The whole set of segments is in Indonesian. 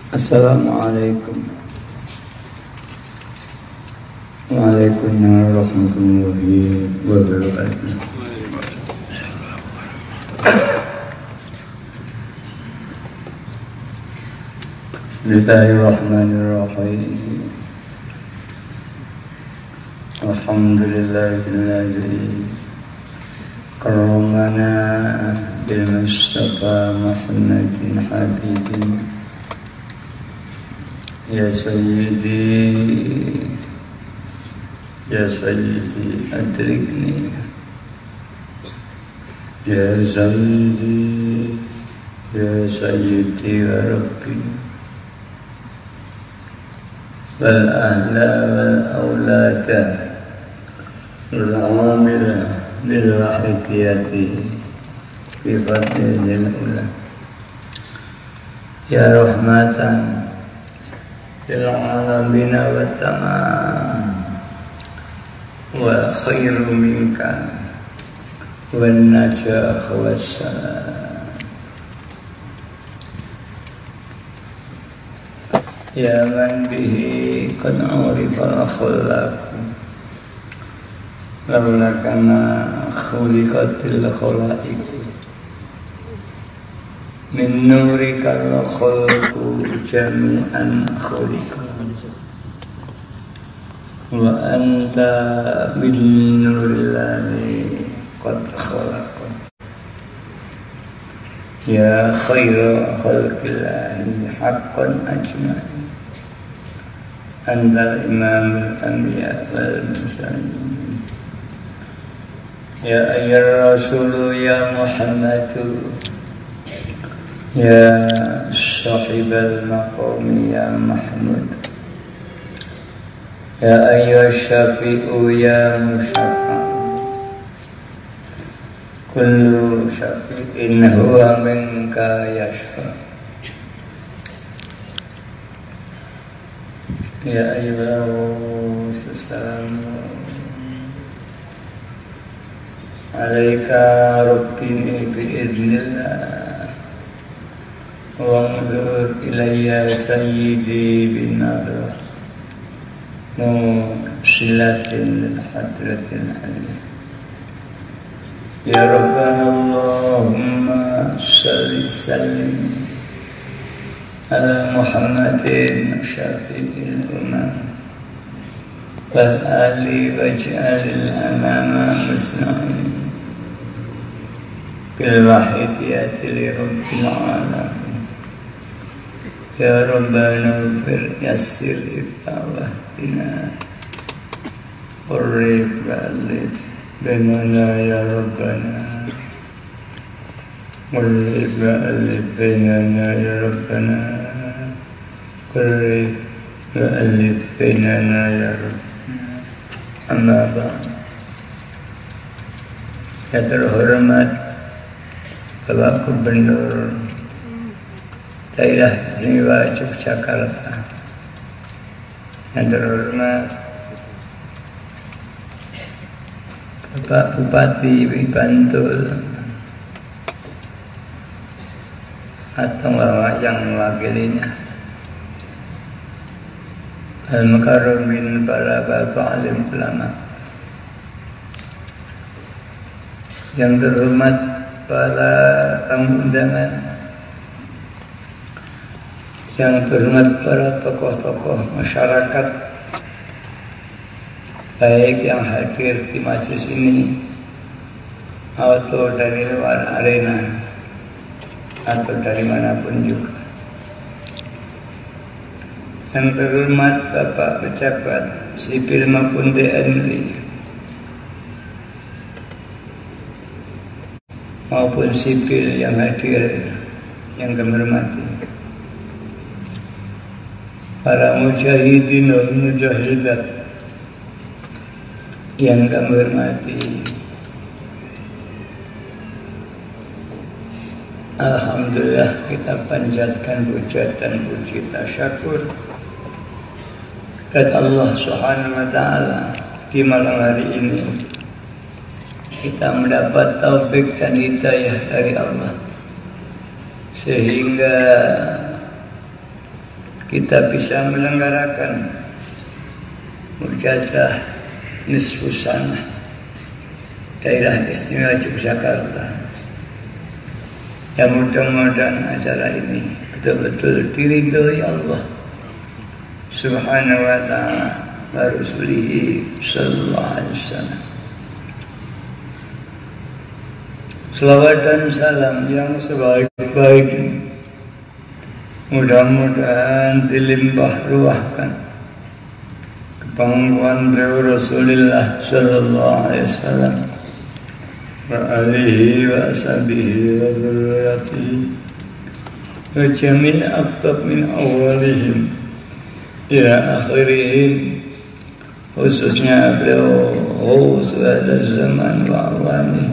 Assalamualaikum warahmatullahi wabarakatuh. Bismillahirrahmanirrahim. Alhamdulillahilladzi karramana bil Mustafa Muhammadin habibin. Ya Sayyidi adrikni. Ya Sayyidi ya Rabbi. Wal ahla wal awlada wal awamila bil wahidiyati fi fadlil ula. Ya rahmatan lil alamin wa tamam wa khairu minka wan najah wassalam. Ya man bihi qad urifa al-khulaq laula kana khuliqatil khalaiq min nurikal khulqu jami'an khuliqa wa anta bin nurillahi qad khalaqa. Ya khairu khalqillahi haqqan ajma'in antal imamul anbiya wal mursalin. Ya ayyuhar rasulu ya Muhammadu ya sahibal maqami ya Mahmud. Ya ayyuhas syafi'u ya musyafa'. Kullu syafi'in huwa minka yashfa'. Ya ayyuhas salamu alaika rabbini bi'idnillah. Wa'ndur ilayya sayyidi binarah musilatin hadratil aliyah. Ya Rabbana Allahumma salli sallim ala Muhammadin syafi'il umam wal ali waj'alil amama musna'in bil wahidiyati li rabbil alamin. Ya Rabbana ufir yassir iftawahdina Qurrib ba'alif bainana ya Rabbana Qurrib ba'alif bainana ya Rabbana Qurrib ba'alif bainana ya Rabbana. Amma ba'd. Ya terhormat Bapak Gubernur Daerah Istimewa Yogyakarta, yang terhormat Bapak Bupati Bantul atau yang mewakilinya, al-mukarramin para bapak alim ulama, yang terhormat para tamu undangan, yang terhormat para tokoh-tokoh masyarakat, baik yang hadir di majelis ini atau dari luar arena atau dari manapun juga. Yang terhormat Bapak pejabat sipil maupun TNI maupun sipil yang hadir, yang kami hormati, para mujahidin dan mujahidat yang kami hormati. Alhamdulillah, kita panjatkan puja dan puji tasyakur kepada Allah Subhanahu wa Ta'ala. Di malam hari ini kita mendapat taufik dan hidayah dari Allah, sehingga kita bisa menyelenggarakan mujadah nisfu sanah daerah istimewa Yogyakarta. Ya mudah-mudahan acara ini betul-betul diridhoi Allah Subhanahu wa ta'ala wa rasulihi sallallahu alaihi wasallam. Selawat dan salam yang sebaik-baiknya mudah-mudahan dilimpah ruahkan kepangkuan beliau Rasulullah sallallahu alaihi wasallam wa alihi wa ashabihi wa dzurriyyatihi wa jami' aqtab min awalihim ila akhirihim, khususnya beliau Rasulullah zaman wa awani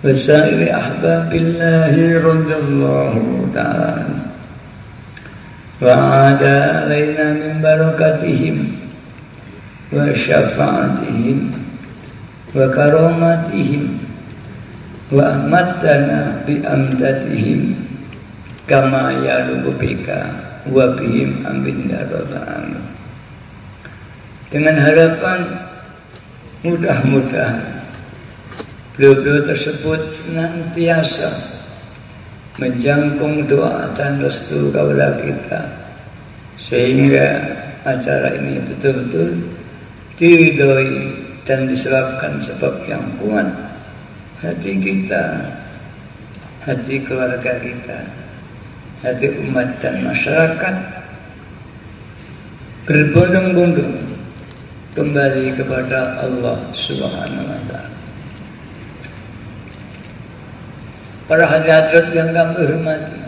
wa sa'iri ahbabillahi radhiyallahu ta'ala wa ada alaina min barakatihim wa syafa'atihim wa karamatihim wa amatana bi amdatihim kama yalubu bika wa bihim amin ya rabbal alamin. Dengan harapan mudah-mudahan beliau-beliau tersebut senantiasa menjangkung doa dan restu kaula kita, sehingga acara ini betul-betul diridhoi dan disebabkan sebab yang kuat hati kita, hati keluarga kita, hati umat dan masyarakat berbondong-bondong kembali kepada Allah Subhanahu wa ta'ala. Para hadirat yang kami hormati,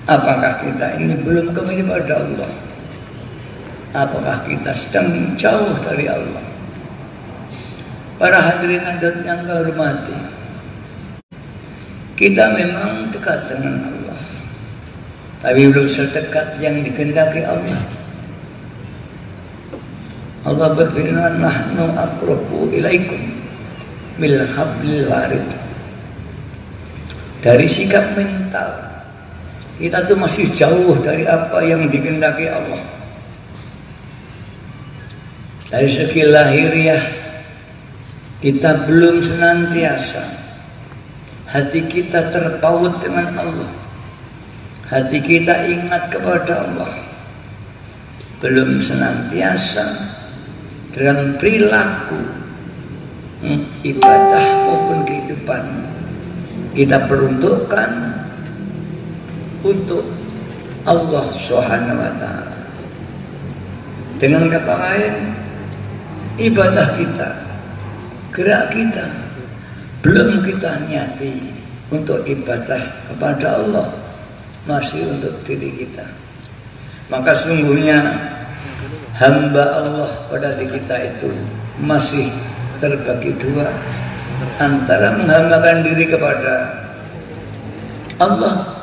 apakah kita ini belum kembali pada Allah? Apakah kita sedang jauh dari Allah? Para hadirin hadirat yang kami hormati, kita memang dekat dengan Allah, tapi belum sedekat yang dikehendaki Allah. Allah berfirman, nahnu aqrabu ilaikum min hablil warid. Dari sikap mental kita tuh masih jauh dari apa yang dikehendaki Allah. Dari segi lahiriah kita belum senantiasa hati kita terpaut dengan Allah, hati kita ingat kepada Allah, belum senantiasa dalam perilaku ibadah maupun kehidupan kita peruntukkan untuk Allah Subhanahu wa ta'ala. Dengan kata lain, ibadah kita, gerak kita belum kita niati untuk ibadah kepada Allah, masih untuk diri kita. Maka sungguhnya hamba Allah pada diri kita itu masih terbagi dua, antara menghambakan diri kepada Allah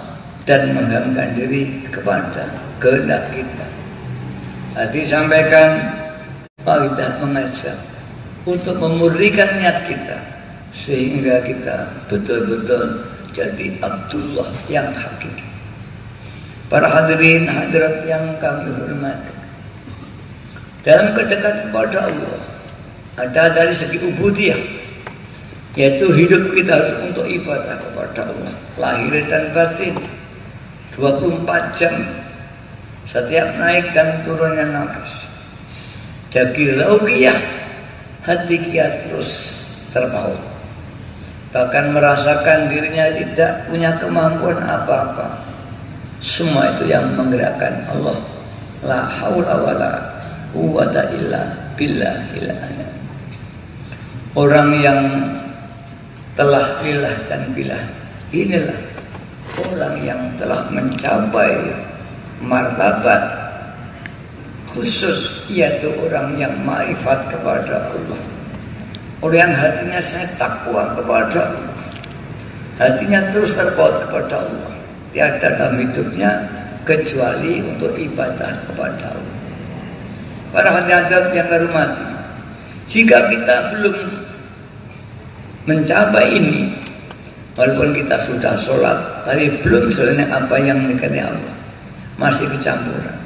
dan menghambakan diri kepada kehendak kita. Tadi sampaikan Pak Widah mengajak untuk memurnikan niat kita sehingga kita betul-betul jadi Abdullah yang hakiki. Para hadirin hadirat yang kami hormati, dalam kedekatan kepada Allah ada dari segi ubudiyah, yaitu hidup kita harus untuk ibadah kepada Allah, lahir dan batin 24 jam, setiap naik dan turunnya nafas. Jadi lauqiyah, hati kita terus terpaut, bahkan merasakan dirinya tidak punya kemampuan apa-apa. Semua itu yang menggerakkan Allah. La haula wala quwwata illa billahil aliyyil. Orang yang telah lillah dan billah, inilah orang yang telah mencapai martabat khusus, yaitu orang yang ma'rifat kepada Allah, orang yang hatinya sangat takwa kepada Allah, hatinya terus terpaut kepada Allah, tiada dalam hidupnya kecuali untuk ibadah kepada Allah. Para hadirat yang hormati, jika kita belum mencapai ini, walaupun kita sudah sholat tapi belum sebenarnya apa yang dikehendaki Allah, masih kecampuran.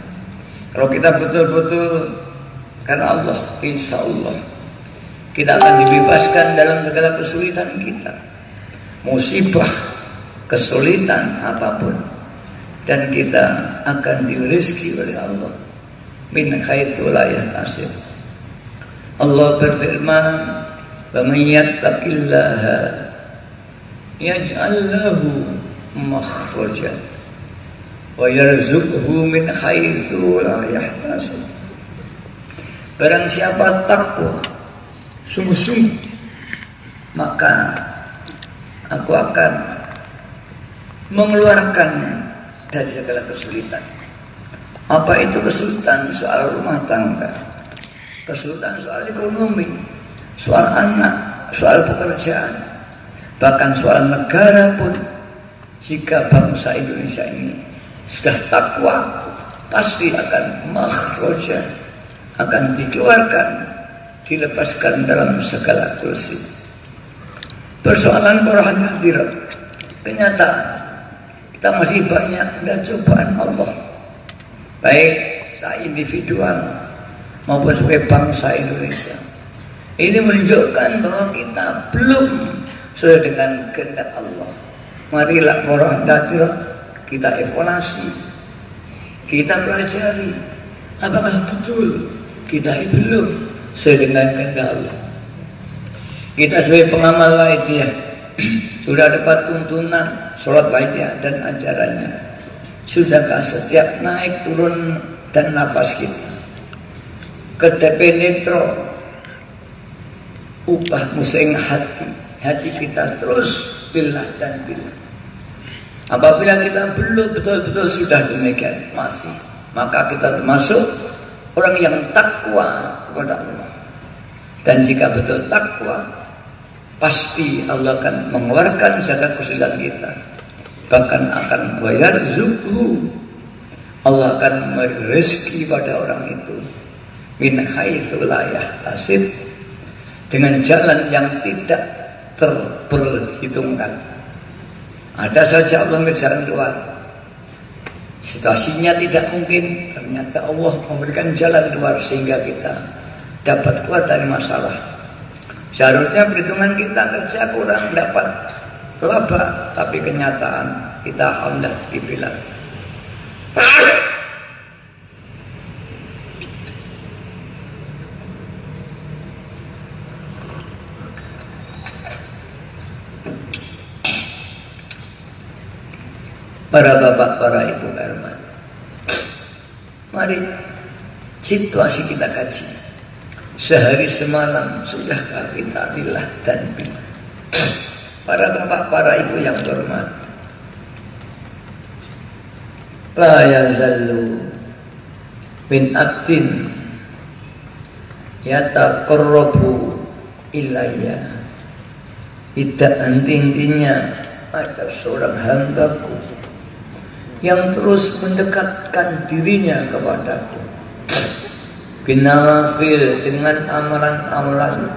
Kalau kita betul-betul karena Allah, insya Allah kita akan dibebaskan dalam segala kesulitan kita, musibah, kesulitan apapun, dan kita akan diberi rezeki oleh Allah min haitsu la yahtasib. Allah berfirman, "Wa may yattaqillaha yaj'al lahu makhraja wa yarzuqhu min haitsu la yahtasib." Barang siapa takwa sungguh-sungguh, maka aku akan mengeluarkan dari segala kesulitan. Apa itu kesulitan? Soal rumah tangga, kesulitan soal ekonomi, soal anak, soal pekerjaan, bahkan soal negara pun. Jika bangsa Indonesia ini sudah takwa, pasti akan makhraja, akan dikeluarkan, dilepaskan dalam segala kursi. Persoalan para hadirat, kenyataan kita masih banyak dan cobaan Allah, baik secara individual maupun sebagai bangsa Indonesia. Ini menunjukkan bahwa kita belum sesuai dengan kehendak Allah. Marilah para hadirat kita evaluasi, kita pelajari apakah betul kita belum sesuai dengan kehendak Allah. Kita sebagai pengamal waidiyah sudah dapat tuntunan sholat waidiyah dan ajarannya. Sudahkah setiap naik turun dan nafas kita ke TP Netro, upah musing hati kita terus billah dan billah. Apabila kita belum betul-betul sudah demikian masih, maka kita termasuk orang yang takwa kepada Allah. Dan jika betul takwa, pasti Allah akan mengeluarkan segala kesulitan kita, bahkan akan wayarzuqhu, Allah akan memberi rezeki pada orang itu min haitsu la yahtasib, dengan jalan yang tidak terperhitungkan. Ada saja Allah memberi jalan keluar, situasinya tidak mungkin, ternyata Allah memberikan jalan keluar sehingga kita dapat keluar dari masalah. Seharusnya perhitungan kita kerja kurang dapat laba, tapi kenyataan kita alhamdulillah dibilang. Para bapak, para ibu karman, mari situasi kita kaji. Sehari semalam sudahkah kita billah dan billah? Para bapak, para ibu yang hormat, la yazallu min abdin yataqarrabu ilayya, tidak henti-hentinya ada seorang hambaku yang terus mendekatkan dirinya kepadaku binawafil, dengan amalan-amalan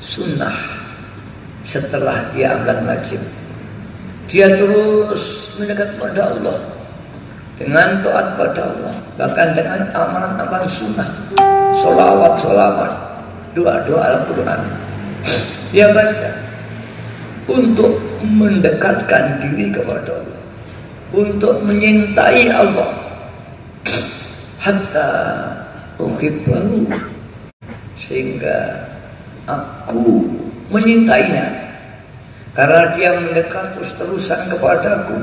sunnah. Setelah dia amalan wajib, dia terus mendekat pada Allah dengan taat pada Allah, bahkan dengan amalan-amalan sunnah, solawat, doa-doa Al-Quran dia baca untuk mendekatkan diri kepada Allah, untuk menyintai Allah, hatta uhibbahu, sehingga aku menyintainya, karena dia mendekat terus-terusan kepadaku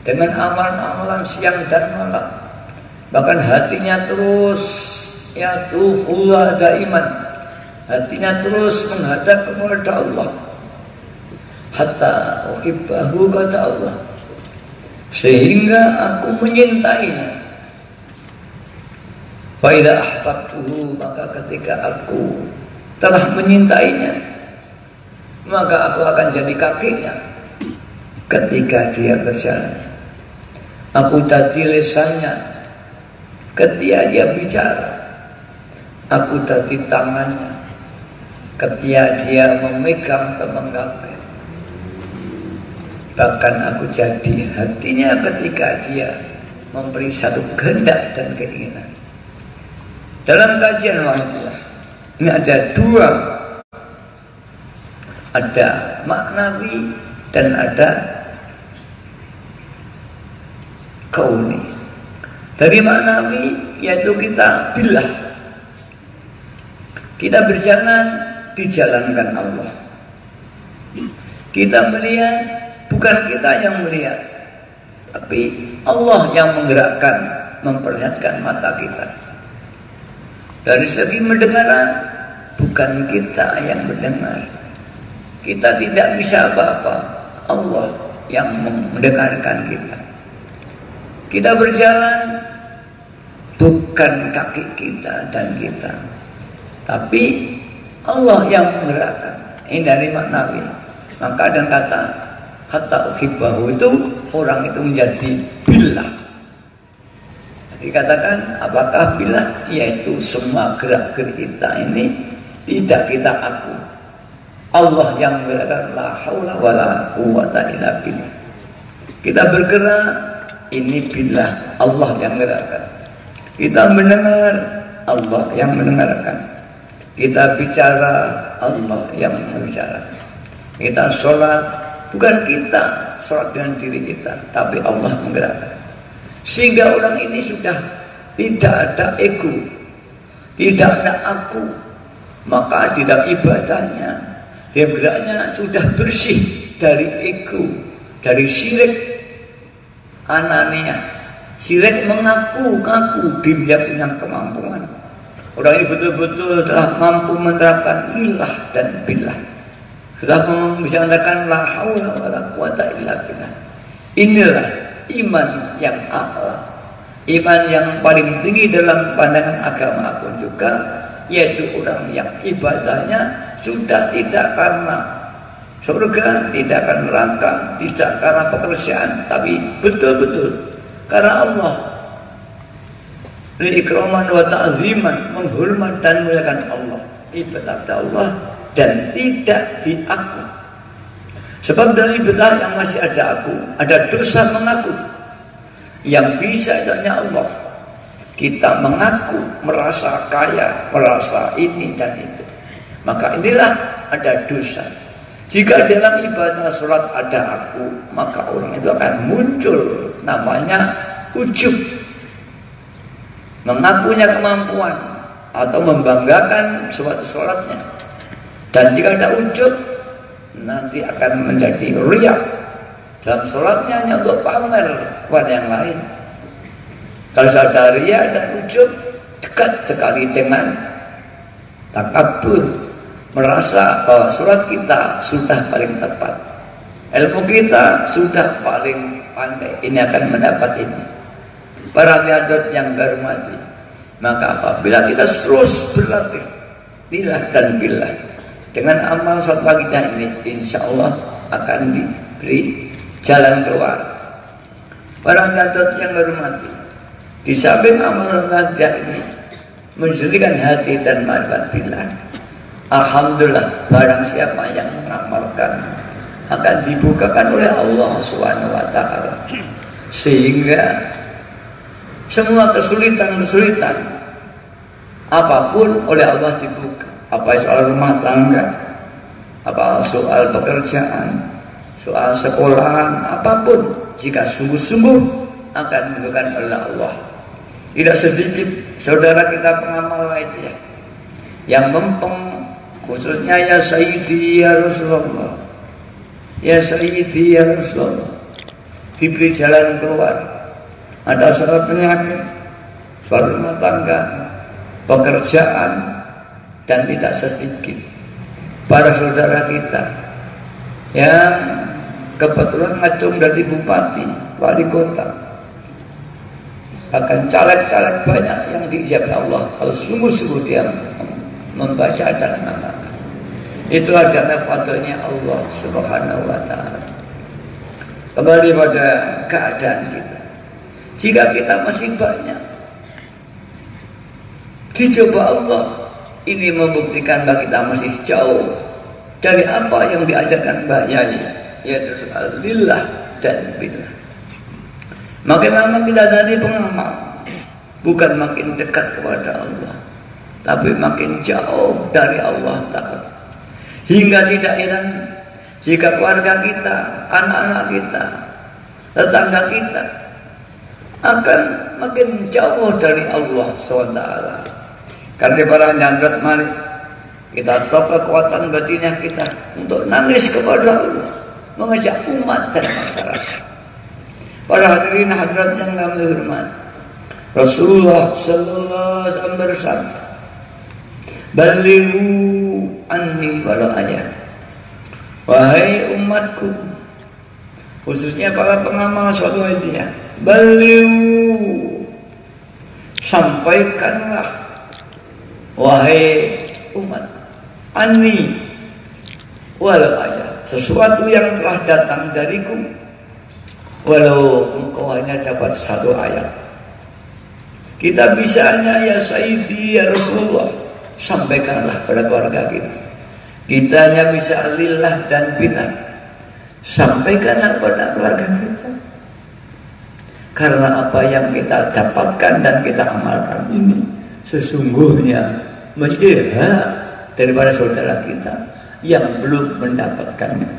dengan amalan-amalan siang dan malam, bahkan hatinya terus yatufullah daiman, hatinya terus menghadap kepada Allah, hatta uhibbahu, kata Allah, sehingga aku menyintainya. Fa idza ahbabtuhu, maka ketika aku telah menyintainya, maka aku akan jadi kakinya ketika dia berjalan, aku tadi lisannya ketika dia bicara, aku tadi tangannya ketika dia memegang temenggapai, bahkan aku jadi hatinya ketika dia memberi satu kehendak dan keinginan. Dalam kajian wahidiyah ini ada dua, ada maknawi dan ada kauni. Dari maknawi yaitu kita billah, kita berjalan dijalankan Allah. Kita melihat, bukan kita yang melihat, tapi Allah yang menggerakkan, memperlihatkan mata kita. Dari segi mendengaran, bukan kita yang mendengar. Kita tidak bisa apa-apa, Allah yang mendengarkan kita. Kita berjalan, bukan kaki kita dan kita, tapi Allah yang menggerakkan. Ini dari maknawi. Maka dan kata hatta uhibbahu itu orang itu menjadi billah. Dikatakan apakah billah? Yaitu semua gerak-gerik kita ini tidak kita aku. Allah yang menggerakkan, la haula wala quwwata illa billah. Kita bergerak, ini billah, Allah yang menggerakkan. Kita mendengar, Allah yang mendengarkan. Kita bicara, Allah yang membicarakan. Kita sholat, bukan kita sholat dengan diri kita, tapi Allah menggerakkan. Sehingga orang ini sudah tidak ada ego, tidak ada aku. Maka di dalam ibadahnya, dia geraknya sudah bersih dari ego, dari syirik anania, syirik mengaku-ngaku dia punya kemampuan. Orang ini betul-betul telah mampu menerapkan ilah dan billah, sudah bisa mengatakan la haula wala quwata illa billah. Inilah iman yang a'la, iman yang paling tinggi dalam pandangan agama pun juga, yaitu orang yang ibadahnya sudah tidak karena surga, tidak karena neraka, tidak karena pekerjaan, tapi betul-betul karena Allah, liikraman wa ta'ziman, menghormat dan memuliakan Allah, ibadah Allah dan tidak diaku. Sebab dalam ibadah yang masih ada aku, ada dosa mengaku. Yang bisa itu hanya Allah. Kita mengaku, merasa kaya, merasa ini dan itu, maka inilah ada dosa. Jika dalam ibadah sholat ada aku, maka orang itu akan muncul namanya ujub, mengakunya kemampuan atau membanggakan suatu sholatnya. Dan jika ada ujub, nanti akan menjadi riya. Dalam sholatnya hanya untuk pamer kepada yang lain. Kalau ada riya dan ujub, dekat sekali dengan takabur, merasa bahwa sholat kita sudah paling tepat, ilmu kita sudah paling pandai, ini akan mendapat ini. Para hadirat yang hormati, maka apabila kita terus berlatih billah dan billah dengan amal sholat pagi ini, insya Allah akan diberi jalan keluar. Para hadirat yang hormati, di samping amal sholat ini menjadikan hati dan marifat billah, alhamdulillah, barang siapa yang mengamalkan akan dibukakan oleh Allah Subhanahu wa taala, sehingga semua kesulitan-kesulitan apapun oleh Allah dibuka. Apa soal rumah tangga, apa soal pekerjaan, soal sekolahan, apapun, jika sungguh-sungguh akan dibukakan oleh Allah. Tidak sedikit saudara kita pengamal itu yang mempeng, khususnya ya Sayyidi ya Rasulullah, ya Sayyidi ya Rasulullah, diberi jalan keluar. Ada soal penyakit, soal rumah tangga, pekerjaan, dan tidak sedikit para saudara kita yang kebetulan ngacung dari bupati, wali kota, bahkan caleg-caleg banyak yang diijabah Allah kalau sungguh-sungguh dia membaca dan mengamalkan. Itu adalah fadlnya Allah Subhanahu wa taala. Kembali pada keadaan kita, jika kita masih banyak dicoba Allah, ini membuktikan bahwa kita masih jauh dari apa yang diajarkan Mbah Yai, yaitu soal lillah dan billah. Makin lama kita jadi pengamal, bukan makin dekat kepada Allah, tapi makin jauh dari Allah Ta'ala. Hingga tidak heran jika keluarga kita, anak-anak kita, tetangga kita akan makin jauh dari Allah SWT. Karena para nyandrat, mari kita tahu kekuatan batinnya kita untuk nangis kepada Allah, mengajak umat dan masyarakat. Para hadirin hadirat yang kami hormati, Rasulullah sallallahu alaihi wasallam bersabda, "Balighu anni walau ayat." Wahai umatku, khususnya para pengamal suatu hadiah, balighu, sampaikanlah wahai umat, anni walau ayat, sesuatu yang telah datang dariku, walau engkau hanya dapat satu ayat. Kita bisanya ya Sayyidi ya Rasulullah, sampaikanlah pada keluarga kita. Kita hanya bisa lillah dan billah, sampaikanlah pada keluarga kita. Karena apa yang kita dapatkan dan kita amalkan ini sesungguhnya menjauh daripada saudara kita yang belum mendapatkannya,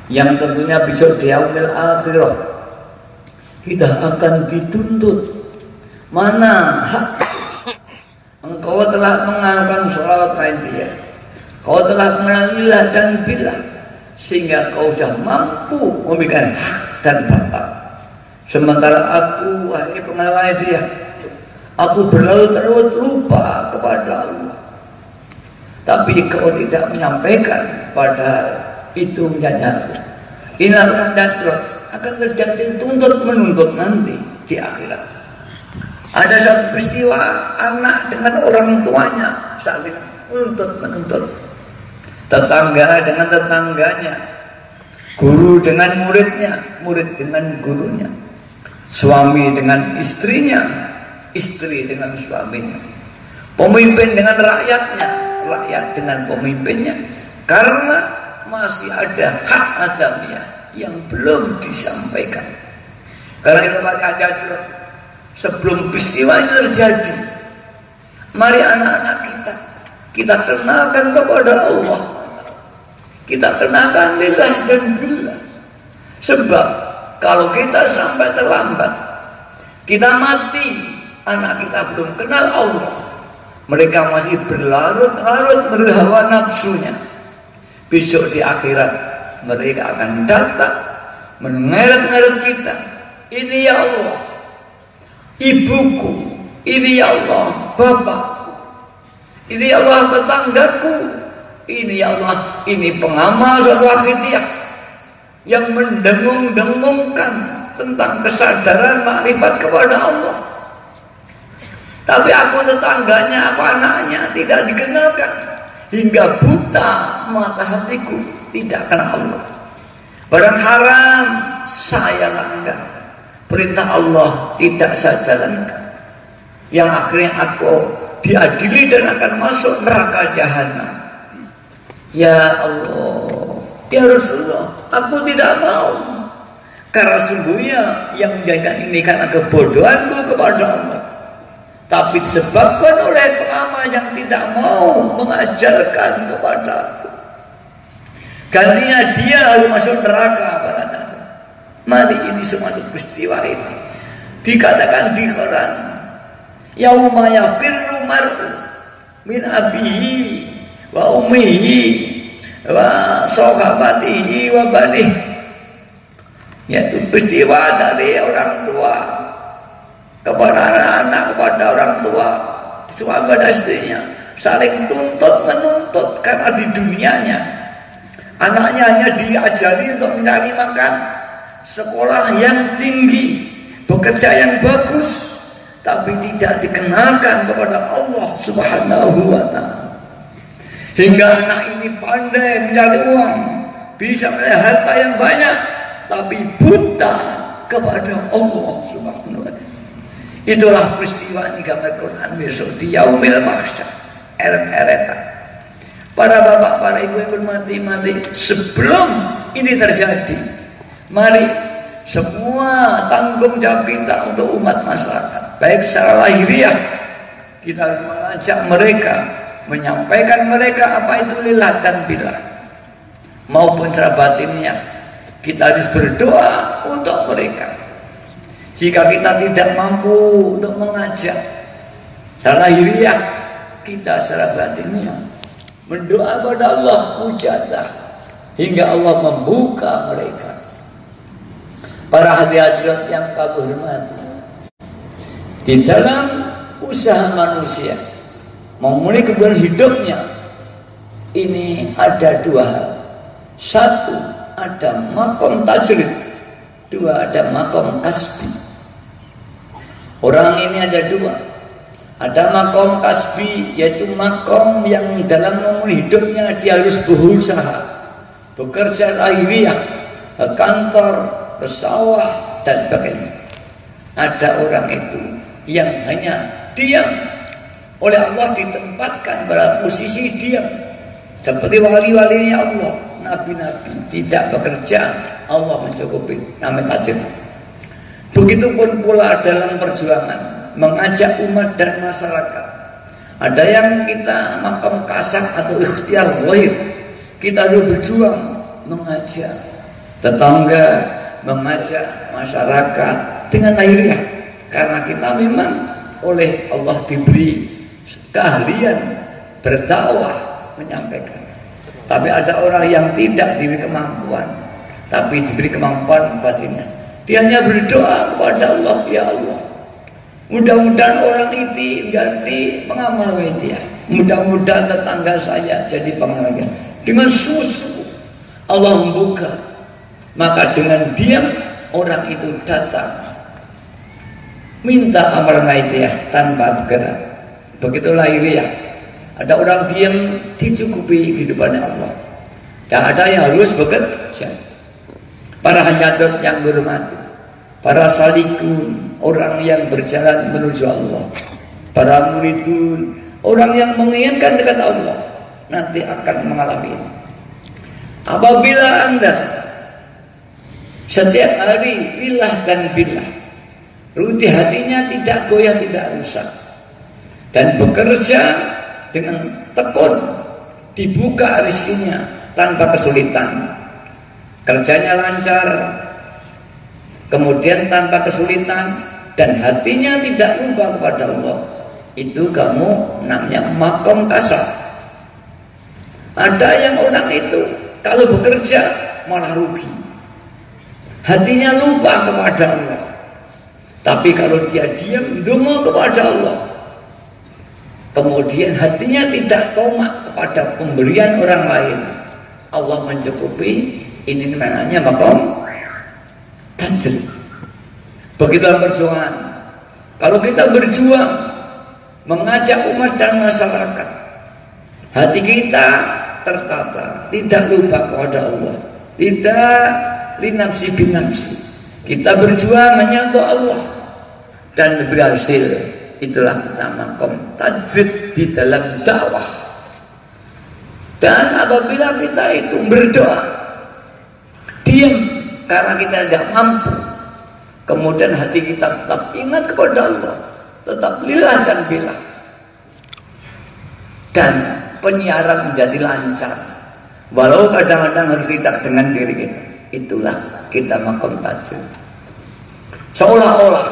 yang tentunya besok di yaumil akhirah kita akan dituntut. Mana hak engkau telah mengamalkan sholawat dia, kau telah mengalillah dan billah, sehingga kau sudah mampu memberikan hak dan batal. Sementara aku, wahai pengamal dia, aku berlarut-larut lupa kepada Allah, tapi kau tidak menyampaikan, padahal itu menjadi inilah penanda akan terjadi tuntut menuntut nanti di akhirat. Ada satu peristiwa anak dengan orang tuanya saling menuntut, tetangga dengan tetangganya, guru dengan muridnya, murid dengan gurunya, suami dengan istrinya, istri dengan suaminya, pemimpin dengan rakyatnya, rakyat dengan pemimpinnya, karena masih ada hak adamiyah yang belum disampaikan. Karena itu ada sebelum peristiwa ini terjadi, mari anak-anak kita kenalkan kepada Allah, kita kenalkan lillah dan billah. Sebab kalau kita sampai terlambat, kita mati, anak kita belum kenal Allah, mereka masih berlarut-larut berhawa nafsunya, besok di akhirat mereka akan datang mengeret-ngeret kita. Ini ya Allah ibuku, ini ya Allah bapakku, ini ya Allah tetanggaku, ini ya Allah, ini pengamal suatu akidiyah yang mendengung-dengungkan tentang kesadaran makrifat kepada Allah. Tapi aku tetangganya, aku anaknya tidak dikenalkan, hingga buta mata hatiku tidak kenal Allah. Barang haram saya langgar, perintah Allah tidak saya jalankan, yang akhirnya aku diadili dan akan masuk neraka jahanam. Ya Allah, ya Rasulullah, aku tidak mau, karena sungguhnya yang menjadikan ini karena kebodohanku kepada Allah, tapi disebabkan oleh pengamal yang tidak mau mengajarkan kepada aku. Kalinya dia harus masuk neraka. Mari ini semua peristiwa itu dikatakan di Quran, yauma yafirru mar'u min abihi wa ummihi wa sahabatihi wa banihi, yaitu peristiwa dari orang tua kepada anak-anak, kepada orang tua, suami dan istrinya saling tuntut menuntut. Karena di dunianya anaknya hanya diajari untuk mencari makan, sekolah yang tinggi, bekerja yang bagus, tapi tidak dikenalkan kepada Allah Subhanahu wa ta'ala. Hingga anak ini pandai mencari uang, bisa melihat harta yang banyak, tapi buta kepada Allah Subhanahu wa ta'ala. Itulah peristiwa ini gambar Quran besok di yaumil mahsyar, eret-eretan. Para bapak, para ibu yang bermati-mati, sebelum ini terjadi, mari Semua tanggung jawab kita untuk umat masyarakat, baik secara lahiriah kita harus mengajak mereka, menyampaikan mereka apa itu lillah dan billah, maupun secara batinnya kita harus berdoa untuk mereka. Jika kita tidak mampu untuk mengajak secara lahiriah, kita secara batinnya berdoa kepada Allah mujadah hingga Allah membuka mereka. Para hadirat yang kami hormati, di dalam usaha manusia memulai kebutuhan hidupnya ini ada dua hal. Satu, ada makom tajrid. Dua, ada makom kasbi. Orang ini ada dua. Ada makom kasbi, yaitu makom yang dalam memulai hidupnya dia harus berusaha, bekerja lahiriah, ke kantor, ke sawah dan sebagainya. Ada orang itu yang hanya diam, oleh Allah ditempatkan pada posisi diam, seperti wali-walinya Allah, nabi-nabi tidak bekerja, Allah mencukupi, namanya tajrid. Begitupun pula dalam perjuangan mengajak umat dan masyarakat. Ada yang kita makom kasab atau ikhtiar zahir, kita harus berjuang mengajak tetangga, mengajak masyarakat dengan lahiriah, karena kita memang oleh Allah diberi keahlian berdakwah, menyampaikan. Tapi ada orang yang tidak diberi kemampuan, tapi diberi kemampuan batinnya. Dia hanya berdoa kepada Allah, ya Allah, mudah-mudahan orang ini ganti mengamalkan dia, mudah-mudahan tetangga saya jadi pengamalnya. Dengan susu Allah membuka, maka dengan diam orang itu datang minta amal maitiyah tanpa bergerak. Begitulah lahiriah. Ada orang diam dicukupi kehidupannya Allah, dan ada yang harus bekerja. Para hajatut yang berhormati, para salikun, orang yang berjalan menuju Allah, para muridun, orang yang menginginkan dekat Allah, nanti akan mengalami ini. Apabila Anda setiap hari lillah dan billah, ruti hatinya tidak goyah, tidak rusak, dan bekerja dengan tekun, dibuka rezekinya tanpa kesulitan, kerjanya lancar, kemudian tanpa kesulitan, dan hatinya tidak lupa kepada Allah, itu kamu namanya makom kasab. Ada yang orang itu kalau bekerja malah rugi, hatinya lupa kepada Allah. Tapi kalau dia diam, dungo kepada Allah, kemudian hatinya tidak tomak kepada pemberian orang lain, Allah mencukupi. Ini namanya makom tajrid. Begitu perjuangan. Kalau kita berjuang mengajak umat dan masyarakat, hati kita tertata, tidak lupa kepada Allah, tidak linafsi binafsi. Kita berjuang hanya untuk Allah dan berhasil. Itulah kita makom tajrid di dalam dakwah. Dan apabila kita itu berdoa diam karena kita tidak mampu, kemudian hati kita tetap ingat kepada Allah, tetap lillah dan billah, dan penyiaran menjadi lancar, walau kadang-kadang harus tidak dengan diri kita. Itulah kita makom tajrid. Seolah-olah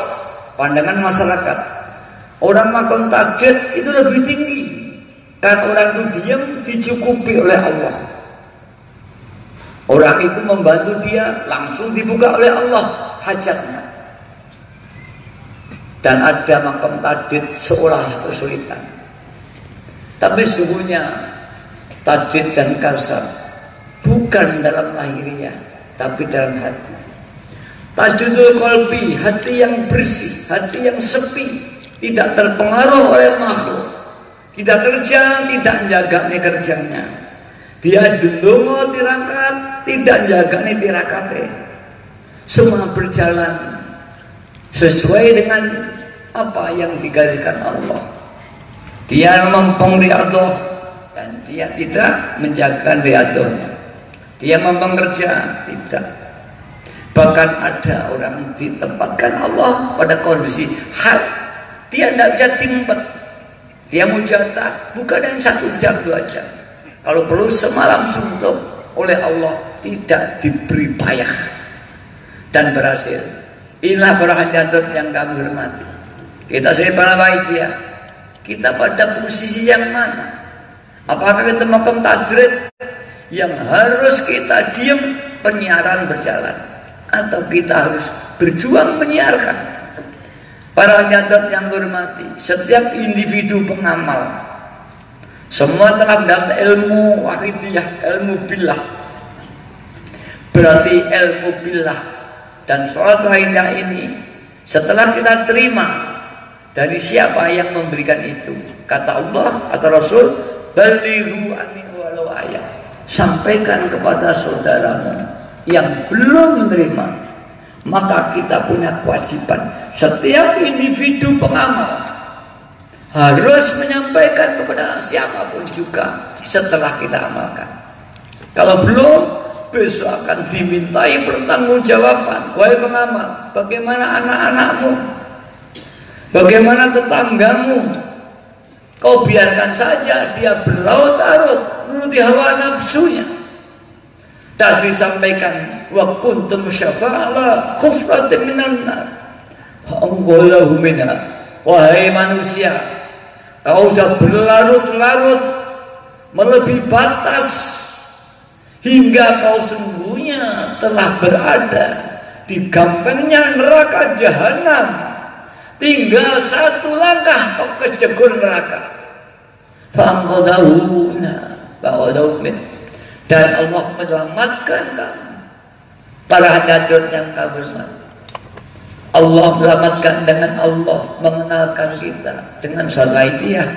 pandangan masyarakat, orang makom tajrid itu lebih tinggi karena orang itu diam, dicukupi oleh Allah. Orang itu membantu dia, langsung dibuka oleh Allah hajatnya. Dan ada makom tajrid seolah kesulitan, tapi sesungguhnya tajrid dan kasab bukan dalam lahiriah, tapi dalam hati. Tajridul qalbi, hati yang bersih, hati yang sepi, tidak terpengaruh oleh makhluk, tidak kerja, tidak menjaga kerjanya. Dia dundungo tirakat, tidak menjaga tirakate. Semua berjalan sesuai dengan apa yang digariskan Allah. Dia mempeng riyadhah dan dia tidak menjaga riyadhahnya. Dia mempeng kerja, tidak. Bahkan ada orang ditempatkan Allah pada kondisi hal dia tidak bisa timpet, dia mujadah bukan yang 1 jam 2 jam, kalau perlu semalam suntuk oleh Allah, tidak diberi payah dan berhasil. Inilah para hadirin yang kami hormati. Kita sebagai para panitia, kita pada posisi yang mana? Apakah kita makom tajrid yang harus kita diam penyiaran berjalan, atau kita harus berjuang menyiarkan? Para hadirin yang hormati, setiap individu pengamal semua telah mendapat ilmu wahidiyah, ilmu billah. Berarti ilmu billah dan sholat wahidiyah ini setelah kita terima dari siapa yang memberikan itu? Kata Allah atau Rasul, balighu anni walau ayat, sampaikan kepada saudaramu yang belum menerima. Maka kita punya kewajiban, setiap individu pengamal harus menyampaikan kepada siapapun juga setelah kita amalkan. Kalau belum, besok akan dimintai pertanggungjawaban. Wahai pengamal, bagaimana anak-anakmu? Bagaimana tetanggamu? Kau biarkan saja dia berlarut-larut menuruti hawa nafsunya. Tak disampaikan wa kuntum syafa'ala khufratin minan nar fa'anggolahu minha. Wahai manusia, kau sudah berlarut-larut melebihi batas hingga kau sungguhnya telah berada di gampangnya neraka jahanam. Tinggal 1 langkah kau kejegur neraka. Fa'anggolahu minha, dan Allah menyelamatkan kamu. Para hadirin yang kami hormati, Allah menyelamatkan dengan Allah mengenalkan kita dengan salaitiyah,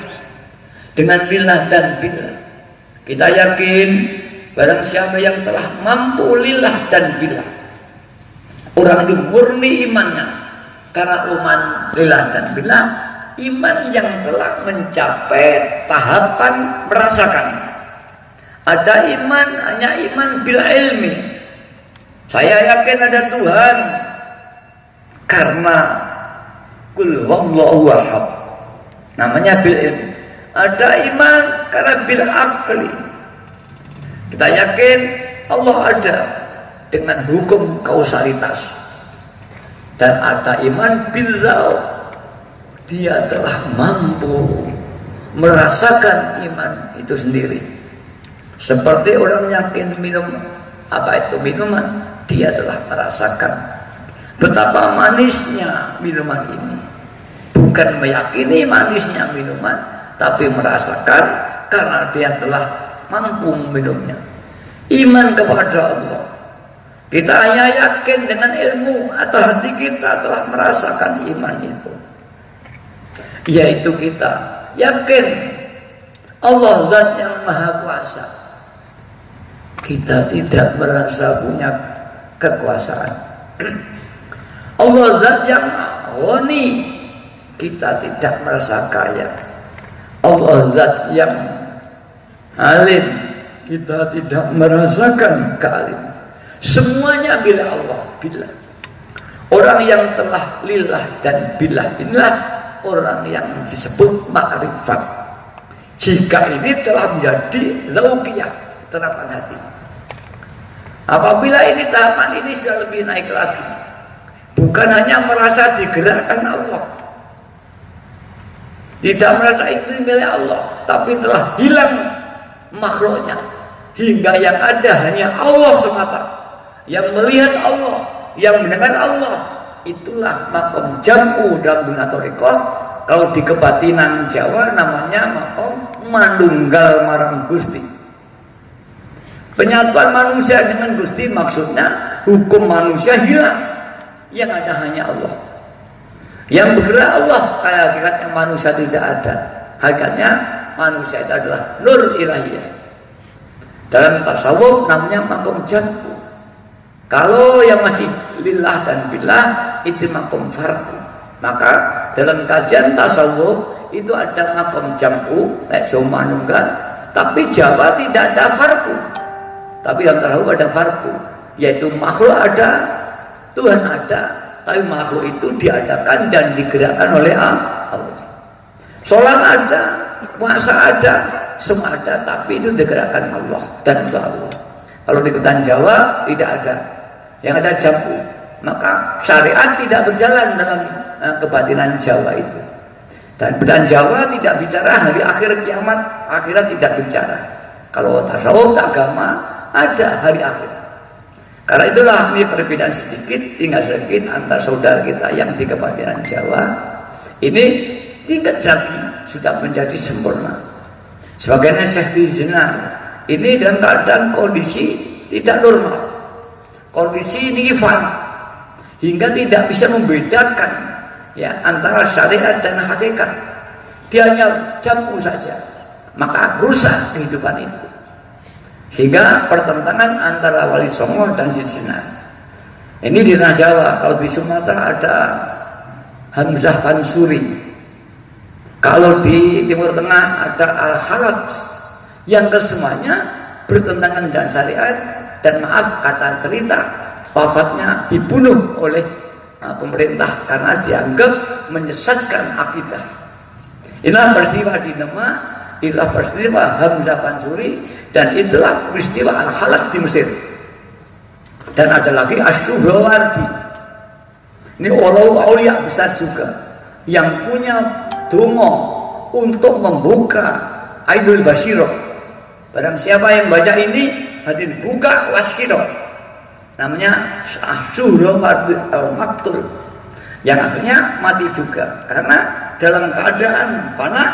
dengan billah dan billah. Kita yakin barang siapa yang telah mampu lillah dan billah, orang itu murni imannya, karena iman lillah dan billah, iman yang telah mencapai tahapan merasakan. Ada iman hanya iman bil ilmi, saya yakin ada Tuhan karena kul wallahu ahad, namanya bil ilmi. Ada iman karena bil akli, kita yakin Allah ada dengan hukum kausalitas. Dan ada iman bil zauq, dia telah mampu merasakan iman itu sendiri. Seperti orang yakin minum minuman, dia telah merasakan betapa manisnya minuman ini. Bukan meyakini manisnya minuman, tapi merasakan karena dia telah mampu meminumnya. Iman kepada Allah, kita hanya yakin dengan ilmu atau hati kita telah merasakan iman itu, yaitu kita yakin Allah Zat yang Maha Kuasa. Kita tidak merasa punya kekuasaan. Allah Zat yang Ghani, kita tidak merasa kaya. Allah Zat yang Alim, kita tidak merasakan kealiman. Semuanya bila Allah, bila. Orang yang telah lillah dan billah inilah orang yang disebut ma'rifat. Jika ini telah menjadi lauqiyah, terapan hati. Apabila ini tahapan ini sudah lebih naik lagi, bukan hanya merasa digerakkan Allah, tidak merasa itu milik Allah, tapi telah hilang makhluknya, hingga yang ada hanya Allah semata, yang melihat Allah, yang mendengar Allah. Itulah makom jam'u dalam dunia thariqah. Kalau di kebatinan Jawa namanya makom manunggal marang Gusti. Penyatuan manusia dengan Gusti, maksudnya hukum manusia hilang, yang ada hanya Allah. Yang bergerak Allah, kayak hakikatnya manusia tidak ada. Hakikatnya manusia itu adalah nur ilahiyah. Dalam tasawuf namanya makom jam'u. Kalau yang masih lillah dan billah itu makom farqu. Maka dalam kajian tasawuf itu ada makom jam'u, Jawa manunggal, tapi Jawa tidak ada farqu. Tapi dalam tasawuf ada farqu, yaitu makhluk ada, Tuhan ada, tapi makhluk itu diadakan dan digerakkan oleh Allah. Sholat ada, puasa ada, semua ada, tapi itu digerakkan Allah dan untuk Allah. Kalau di hutan Jawa tidak ada, yang ada jambu. Maka syariat tidak berjalan dalam kebatinan Jawa itu. Dan hutan Jawa tidak bicara hari akhir kiamat, akhirat tidak bicara. Kalau tasawuf agama ada hari akhir. Karena itulah ini perbedaan sedikit, tinggal sedikit antar saudara kita yang di kebatinan Jawa. Ini tidak jadi sudah menjadi sempurna. Sebagaimnya Syekh Jenar ini dalam keadaan kondisi tidak normal, kondisi ini fana, hingga tidak bisa membedakan ya antara syariat dan hakikat. Dia hanya jambu saja, maka rusak kehidupan itu. Sehingga pertentangan antara Wali Songo dan Jenar. Ini di tanah Jawa. Kalau di Sumatera ada Hamzah Fansuri. Kalau di Timur Tengah ada Al-Halaj, yang kesemuanya bertentangan dengan syariat. Dan maaf kata cerita, wafatnya dibunuh oleh pemerintah karena dianggap menyesatkan akidah. Inilah peristiwa di Demak, itulah peristiwa Hamzah Fansuri, dan itulah peristiwa Al-Halaj di Mesir. Dan ada lagi As-Suhrawardi. Ini aulia besar juga yang punya dongo untuk membuka Aidul Basiroh. Barang siapa yang baca ini, hadirin buka waskiro. Namanya As-Suhrawardi Al-Maktul, yang akhirnya mati juga karena dalam keadaan fana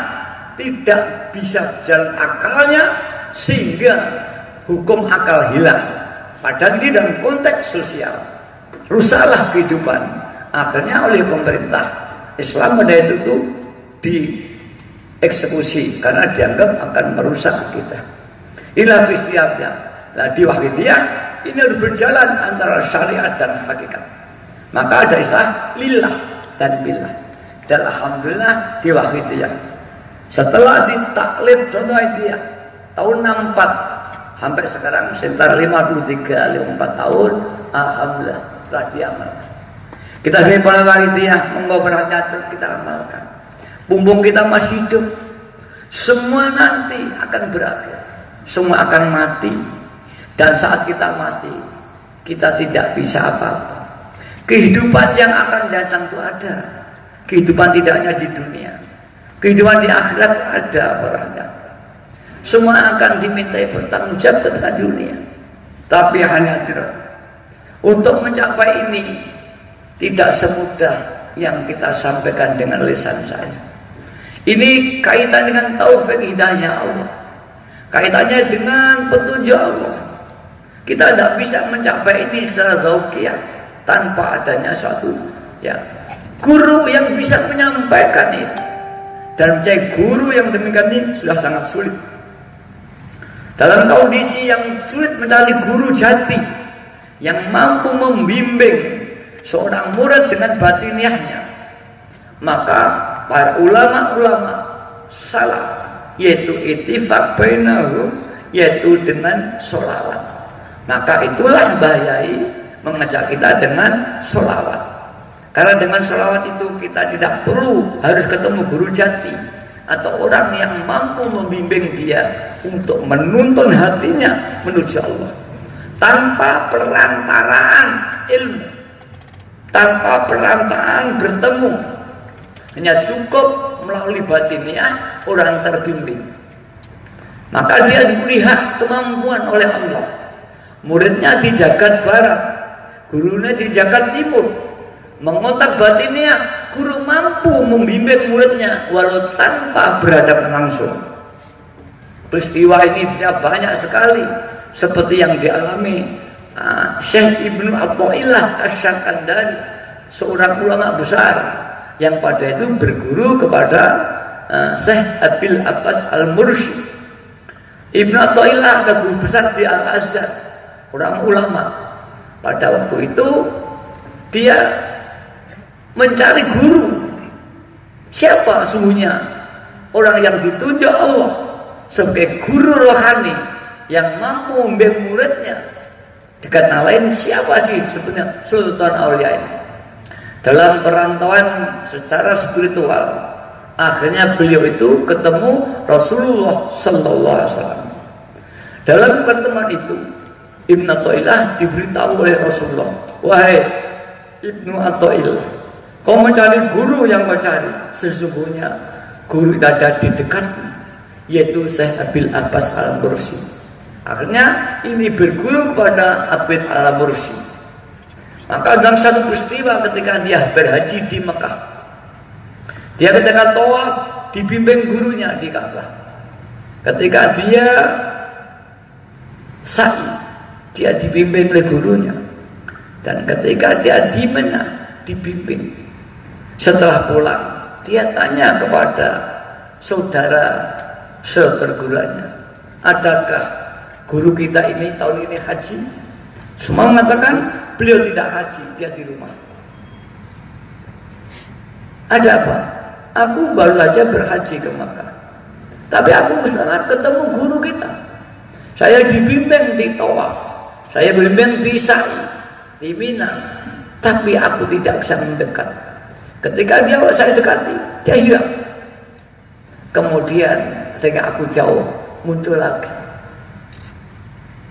tidak bisa jalan akalnya, sehingga hukum akal hilang. Padahal ini dalam konteks sosial, rusaklah kehidupan. Akhirnya oleh pemerintah Islam pada itu dieksekusi karena dianggap akan merusak kita. Inilah peristiwanya. Nah, di Wahidiyah ini harus berjalan antara syariat dan hakikat. Maka ada istilah lillah dan billah. Dan alhamdulillah di Wahidiyah, setelah ditaklif contoh Wahidiyah tahun 64 sampai sekarang sekitar 53-54 tahun, alhamdulillah telah diamalkan. Kita sebagai para Wahidiyah mengobrolnya terus kita amalkan. Mumpung kita masih hidup, semua nanti akan berakhir, semua akan mati. Dan saat kita mati, kita tidak bisa apa-apa. Kehidupan yang akan datang itu ada. Kehidupan tidak hanya di dunia, kehidupan di akhirat ada orangnya. Semua akan dimintai bertanggung jawab ketika dunia. Tapi hanya akhirat. Untuk mencapai ini tidak semudah yang kita sampaikan dengan lisan saya. Ini kaitan dengan taufik hidayah Allah, kaitannya dengan petunjuk Allah. Kita tidak bisa mencapai ini secara zauqiyah tanpa adanya suatu guru yang bisa menyampaikan ini. Dan mencari guru yang demikian ini sudah sangat sulit. Dalam kondisi yang sulit mencari guru jati yang mampu membimbing seorang murid dengan batiniahnya, maka para ulama-ulama salaf yaitu ittifaq bainahum, yaitu dengan sholawat. Maka itulah bahayai mengajak kita dengan sholawat. Karena dengan sholawat itu kita tidak perlu harus ketemu guru jati atau orang yang mampu membimbing dia untuk menuntun hatinya menuju Allah tanpa perantaraan ilmu, tanpa perantaraan bertemu. Hanya cukup melalui batiniah orang terbimbing. Maka dia diberikan kemampuan oleh Allah. Muridnya di jagat barat, gurunya di jagat timur. Mengotak batiniah, guru mampu membimbing muridnya walau tanpa berhadapan langsung. Peristiwa ini bisa banyak sekali, seperti yang dialami Syekh Ibnu Athaillah Asy-Syarqandari, seorang ulama besar yang pada itu berguru kepada Syekh Abil Abbas Al-Mursyid. Ibnu Athaillah adalah guru besar di Al-Azhar, orang ulama. Pada waktu itu dia mencari guru. Siapa sungguhnya orang yang ditunjuk Allah sebagai guru rohani yang mampu membimbing muridnya Dikata lain, siapa sih sebenarnya Sultan Aulia ini? Dalam perantauan secara spiritual, akhirnya beliau itu ketemu Rasulullah Sallallahu Alaihi Wasallam. Dalam pertemuan itu, Ibnu Athaillah diberitahu oleh Rasulullah, wahai Ibnu Athaillah, kau mencari guru yang mencari, sesungguhnya guru itu ada di dekatmu, yaitu Syekh Abil Abbas Al-Mursi. Akhirnya ini berguru kepada Abid Al-Mursi. Maka dalam satu peristiwa ketika dia berhaji di Mekah, dia ketika tawaf dibimbing gurunya di Ka'bah. Ketika dia sa'i, dia dibimbing oleh gurunya. Dan ketika dia di Mina dibimbing. Setelah pulang, dia tanya kepada saudara seperguruannya, adakah guru kita ini tahun ini haji? Semua mengatakan beliau tidak haji, dia di rumah. Ada apa? Aku baru saja berhaji ke Makkah, tapi aku misalnya ketemu guru kita. Saya dibimbing di tawaf, saya bimbing di sa'i, di Mina, tapi aku tidak bisa mendekat. Ketika saya dekati, dia hilang. Kemudian ketika aku jauh, muncul lagi.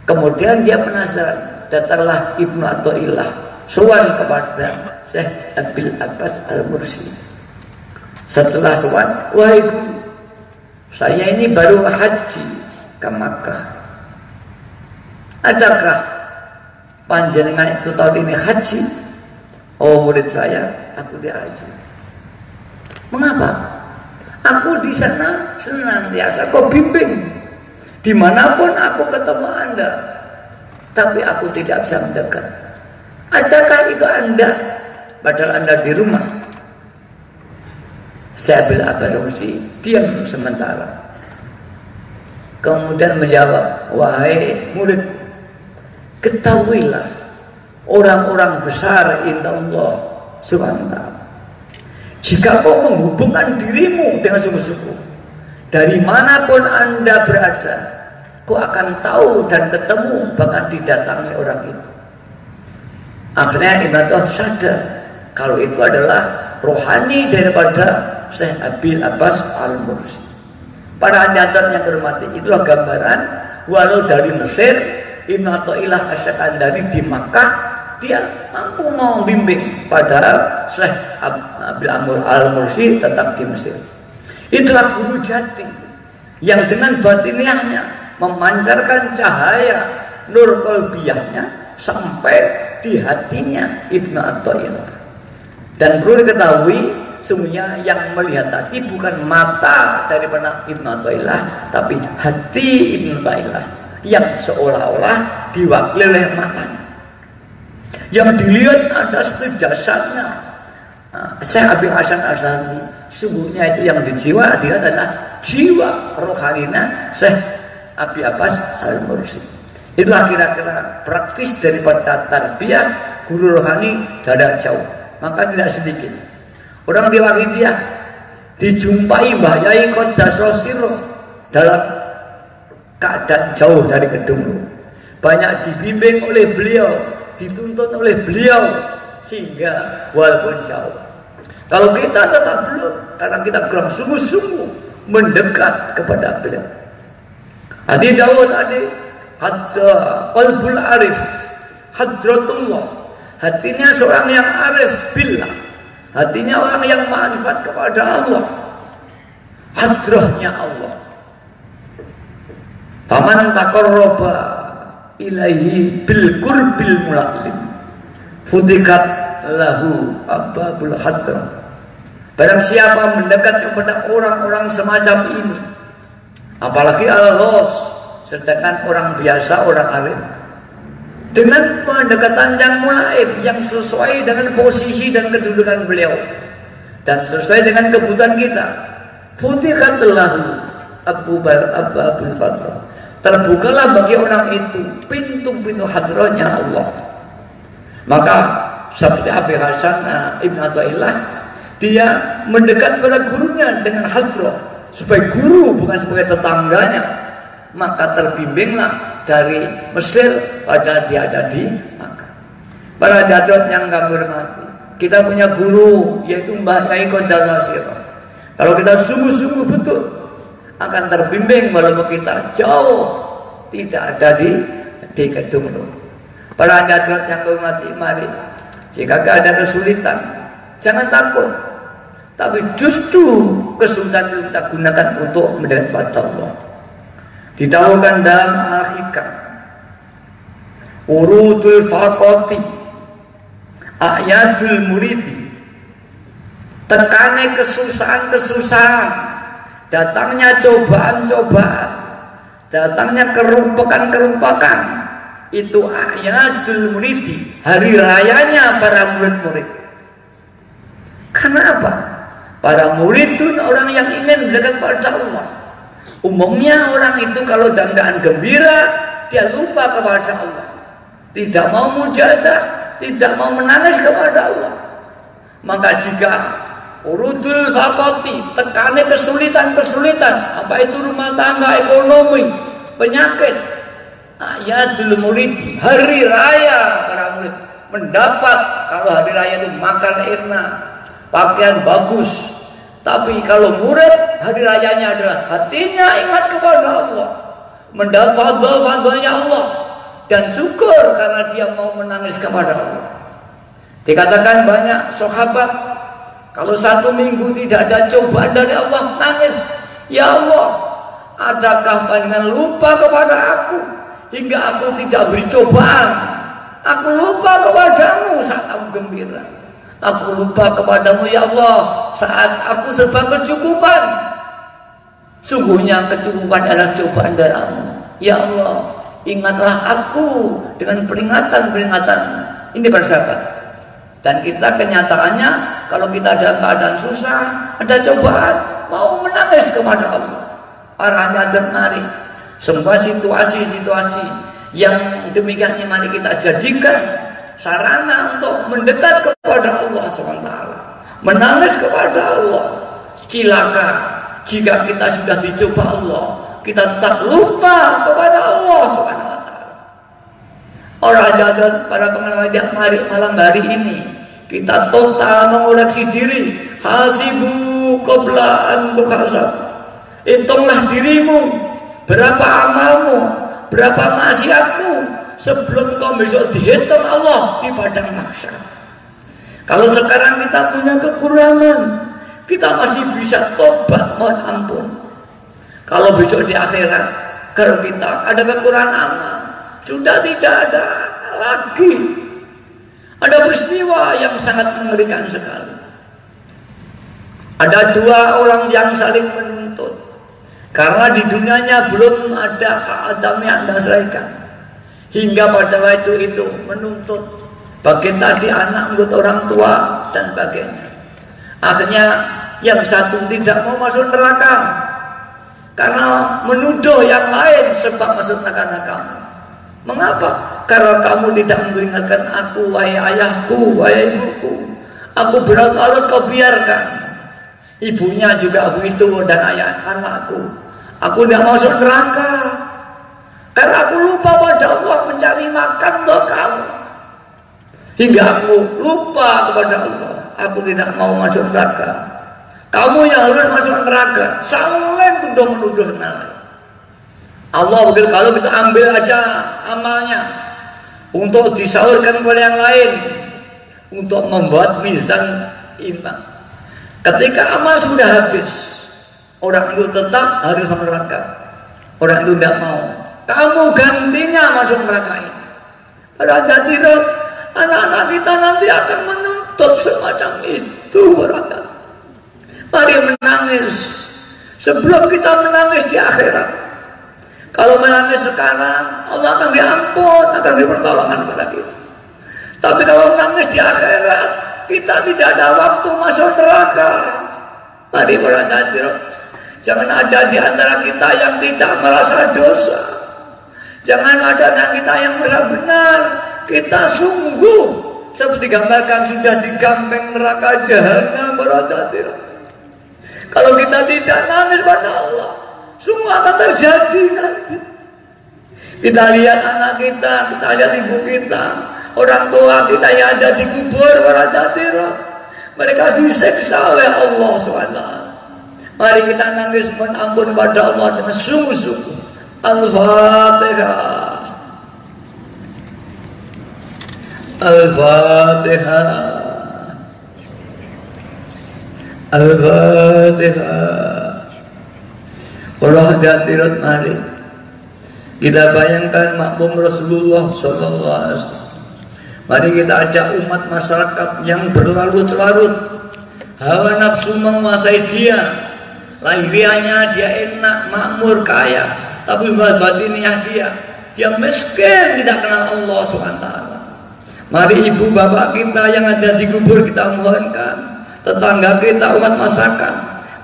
Kemudian dia penasaran, datanglah Ibnu Athaillah sowan kepada Syekh Abil Abbas Al-Mursi. Setelah sowan, wahai guru, saya ini baru haji ke Makkah. Adakah panjenengan itu tahun ini haji? Oh, murid saya, aku dia haji. Mengapa? Aku di sana senantiasa kau bimbing. Dimanapun aku ketemu Anda, tapi aku tidak bisa mendekat. Adakah itu Anda? Padahal Anda di rumah. Saya Abil Abbas Al-Mursi diam sementara. Kemudian menjawab, wahai murid, ketahuilah orang-orang besar inna Allah subhanahu wa ta'ala, jika kau menghubungkan dirimu dengan sungguh-sungguh, dari manapun Anda berada, kau akan tahu dan ketemu, bahkan didatangi orang itu. Akhirnya Ibnu Athaillah sadar kalau itu adalah rohani daripada Syekh Abil Abbas Al-Mursi. Para hadirin yang terhormati, itulah gambaran walau dari Mesir, Ibnu Athaillah Asy-Syakandari di Makkah, dia mampu membimbing, padahal Syekh Abil Al-Mursi tetap di Mesir. Itulah guru jati yang dengan batiniahnya memancarkan cahaya nur qalbiyahnya sampai di hatinya Ibnu Athaillah. Dan perlu diketahui, semuanya yang melihat tadi bukan mata daripada Ibnu Athaillah, tapi hati Ibnu Athaillah yang seolah-olah diwakili oleh matanya. Yang dilihat ada seperti jasadnya Syekh Abi Hasan Asy'ari. Sungguhnya itu yang di jiwa dia adalah jiwa rohaninya Syekh Abi Abbas Al-Mursi. Itulah kira-kira praktis daripada tarbiyah guru rohani jarak jauh. Maka tidak sedikit orang di Wahidiyah dijumpai Mbah Yai Qaddasasirruh dalam keadaan jauh dari gedung. Banyak dibimbing oleh beliau, dituntun oleh beliau, sehingga walaupun jauh. Kalau kita tetap belum, karena kita kurang sungguh-sungguh mendekat kepada beliau. Hadi Daud tadi, hadda qalbul arif, hadratullah, hatinya seorang yang arif billah, hatinya orang yang ma'rifat kepada Allah, hadrahnya Allah. Faman taqarraba ilaihi bil qurbil mulaqlim fudikat lahu ababul hadrah. Barang siapa mendekat kepada orang-orang semacam ini, apalagi Allah, sedangkan orang biasa, orang alim, dengan pendekatan yang mulaib, yang sesuai dengan posisi dan kedudukan beliau dan sesuai dengan kebutuhan kita, futihat lahu ababul hadrah, terbukalah bagi orang itu pintu-pintu hadrahnya Allah. Maka seperti Abi Hasan Ibnu Athaillah, dia mendekat pada gurunya dengan hadrah sebagai guru, bukan sebagai tetangganya. Maka terbimbinglah dari Mesir, padahal dia ada di Makkah. Para hadirin yang kami hormati, kita punya guru yaitu Mbah Yai Qadar Nasirah. Kalau kita sungguh-sungguh betul akan terbimbing walaupun kita jauh tidak ada di gedung itu. Para hadirin yang kami hormati, mari jika ada kesulitan jangan takut, tapi justru kesulitan itu kita gunakan untuk mendekat pada Allah. Ditahukan dalam Al-Hikam, urudul faqati ayatul muridi, tekane kesusahan-kesusahan, datangnya cobaan-cobaan, datangnya kerumpakan-kerumpakan, itu ayatul muridi, hari rayanya para murid-murid. Karena apa? Para murid itu orang yang ingin mendekat pada Allah. Umumnya orang itu kalau dalam keadaan gembira, dia lupa kepada Allah, tidak mau mujadah, tidak mau menangis kepada Allah. Maka jika urudul faqati, tekane kesulitan-kesulitan, apa itu rumah tangga, ekonomi, penyakit, ayatul muridi, hari raya para murid mendapat, kalau hari raya itu makan enak, pakaian bagus. Tapi kalau murid, hari rayanya adalah hatinya ingat kepada Allah, mendapat fadl-fadlnya Allah, dan syukur karena dia mau menangis kepada Allah. Dikatakan banyak sahabat, kalau 1 minggu tidak ada cobaan dari Allah, nangis, ya Allah, adakah panjenengan lupa kepada aku hingga aku tidak beri cobaan? Aku lupa kepadamu saat aku gembira. Aku lupa kepadamu ya Allah saat aku serba kecukupan. Sungguhnya kecukupan adalah cobaan dari Allah. Ya Allah, ingatlah aku dengan peringatan-peringatan ini bersahabat. Dan kita kenyataannya kalau kita dalam keadaan susah, ada cobaan, mau menangis kepada Allah. Arahnya dan mari semua situasi-situasi yang demikian ini mari kita jadikan sarana untuk mendekat kepada Allah SWT, menangis kepada Allah. Cilaka jika kita sudah dicoba Allah, kita tetap lupa kepada Allah SWT. Orang jalan para pengajar, mari malam hari ini kita total mengoreksi diri. Hasibu qabla an tuhasab. Hitunglah dirimu, berapa amalmu, berapa maksiatmu, sebelum kau besok dihitung Allah di padang mahsyar. Kalau sekarang kita punya kekurangan, kita masih bisa tobat mohon ampun. Kalau besok di akhirat, kalau kita ada kekurangan amal, sudah tidak ada lagi. Ada peristiwa yang sangat mengerikan sekali. Ada 2 orang yang saling menuntut, karena di dunianya belum ada hak adam yang diselesaikan. Hingga pada waktu itu menuntut, bagian tadi anak menuntut orang tua dan bagiannya. Akhirnya yang satu tidak mau masuk neraka karena menuduh yang lain sebab masuk neraka kamu. Mengapa? Karena kamu tidak mengingatkan aku, wahai ayahku, wahai ibuku. Aku berlarut-larut kau biarkan. Ibunya juga begitu dan ayah anakku. Aku tidak masuk neraka karena aku lupa pada Allah mencari makan untuk kamu. Hingga aku lupa kepada Allah. Aku tidak mau masuk neraka. Kamu yang harus masuk neraka. Saling tuduh-menuduh senang. Allah begitu, kalau kita ambil aja amalnya untuk disahurkan kepada yang lain, untuk membuat mizan imbang. Ketika amal sudah habis, orang itu tetap harus masuk neraka. Orang itu tidak mau. Kamu gantinya masuk neraka ini. Pada jadi anak-anak kita nanti akan menuntut semacam itu. Mari menangis sebelum kita menangis di akhirat. Kalau menangis sekarang, Allah akan diampun, akan dipertolongan kepada kita. Tapi kalau menangis di akhirat, kita tidak ada waktu masuk neraka. Mari para hadirin, jangan ada di antara kita yang tidak merasa dosa. Jangan ada di kita yang merasa benar. Kita sungguh seperti gambarkan sudah digambeng neraka jahanam para hadirin. Kalau kita tidak nangis pada Allah, semua akan terjadi nanti. Kita lihat anak kita, kita lihat ibu kita, orang tua kita yang ada di kubur, mereka diseksa oleh Allah SWT. Mari kita nangis mohon ampun pada Allah dengan sungguh-sungguh. Al-Fatihah. Al-Fatihah. Al-Fatihah. Allah hadirat mari kita bayangkan makmum Rasulullah Sallallahu Alaihi Wasallam. Mari kita ajak umat masyarakat yang berlarut-larut hawa nafsu menguasai dia. Lahiriahnya dia enak, makmur, kaya, tapi batiniah dia miskin, tidak kenal Allah SWT. Mari ibu bapak kita yang ada di kubur kita mohonkan, tetangga kita, umat masyarakat,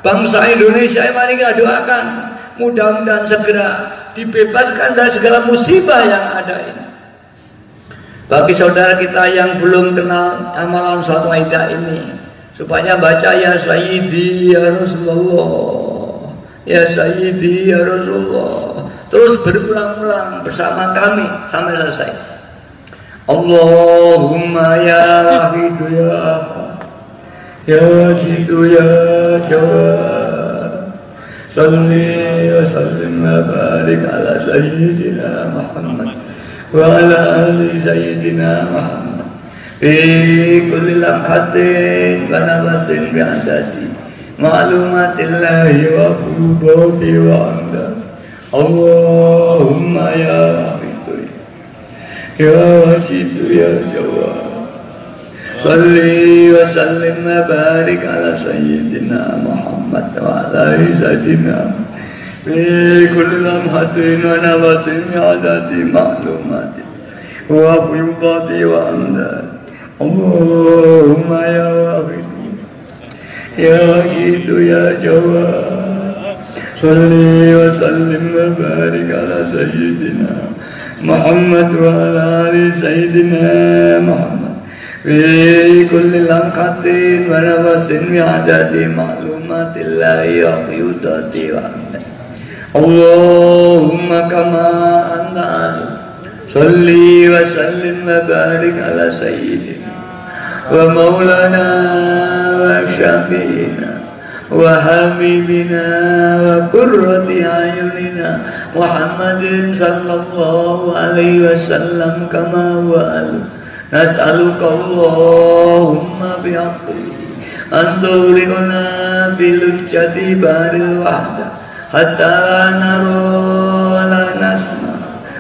bangsa Indonesia, mari kita doakan mudah-mudahan segera dibebaskan dari segala musibah yang ada ini. Bagi saudara kita yang belum kenal amalan sholat Waidah ini, supaya baca ya Sayyidi ya Rasulullah, ya Sayyidi ya Rasulullah, terus berulang-ulang bersama kami sampai selesai. Allahumma ya Wahidu ya Ahad, ya Wajidu ya Jawad, salli wa sallim wa barik ala Sayyidina Muhammad wa ala ali Sayyidina Muhammad fi kulli lamhatin wa nafasin bi'adati ma'lumatillahi wa fudati wa amdad. Allahumma ya Wahidu ya Wajidu ya Jawad, salli wa sallim wa barik ala Sayyidina Muhammad wa ala ali Sayyidina fi kulli lamhatin wa nafasin bi'adati ma'lumati wa fudati wa amdad. Allahumma ya Wahidu ya Wajidu ya Jawad, salli wa sallim wa barik ala Sayyidina Muhammad wa ala ali Sayyidina Muhammad fi kulli lamhatin wa nafasin bi'adati ma'lumatillahi wa fudati wa amdad. Allahumma kama anta alim, salli wa sallim wa barik ala Sayyidina wa maulana wa syafi'ina wa habibina wa qurrati ayunina Muhammadin sallallahu alaihi wasallam kama wa alu. Nas'aluka Allahumma bihaqqi an tughriqna fi lujjati baril wahda hatta nara la nasma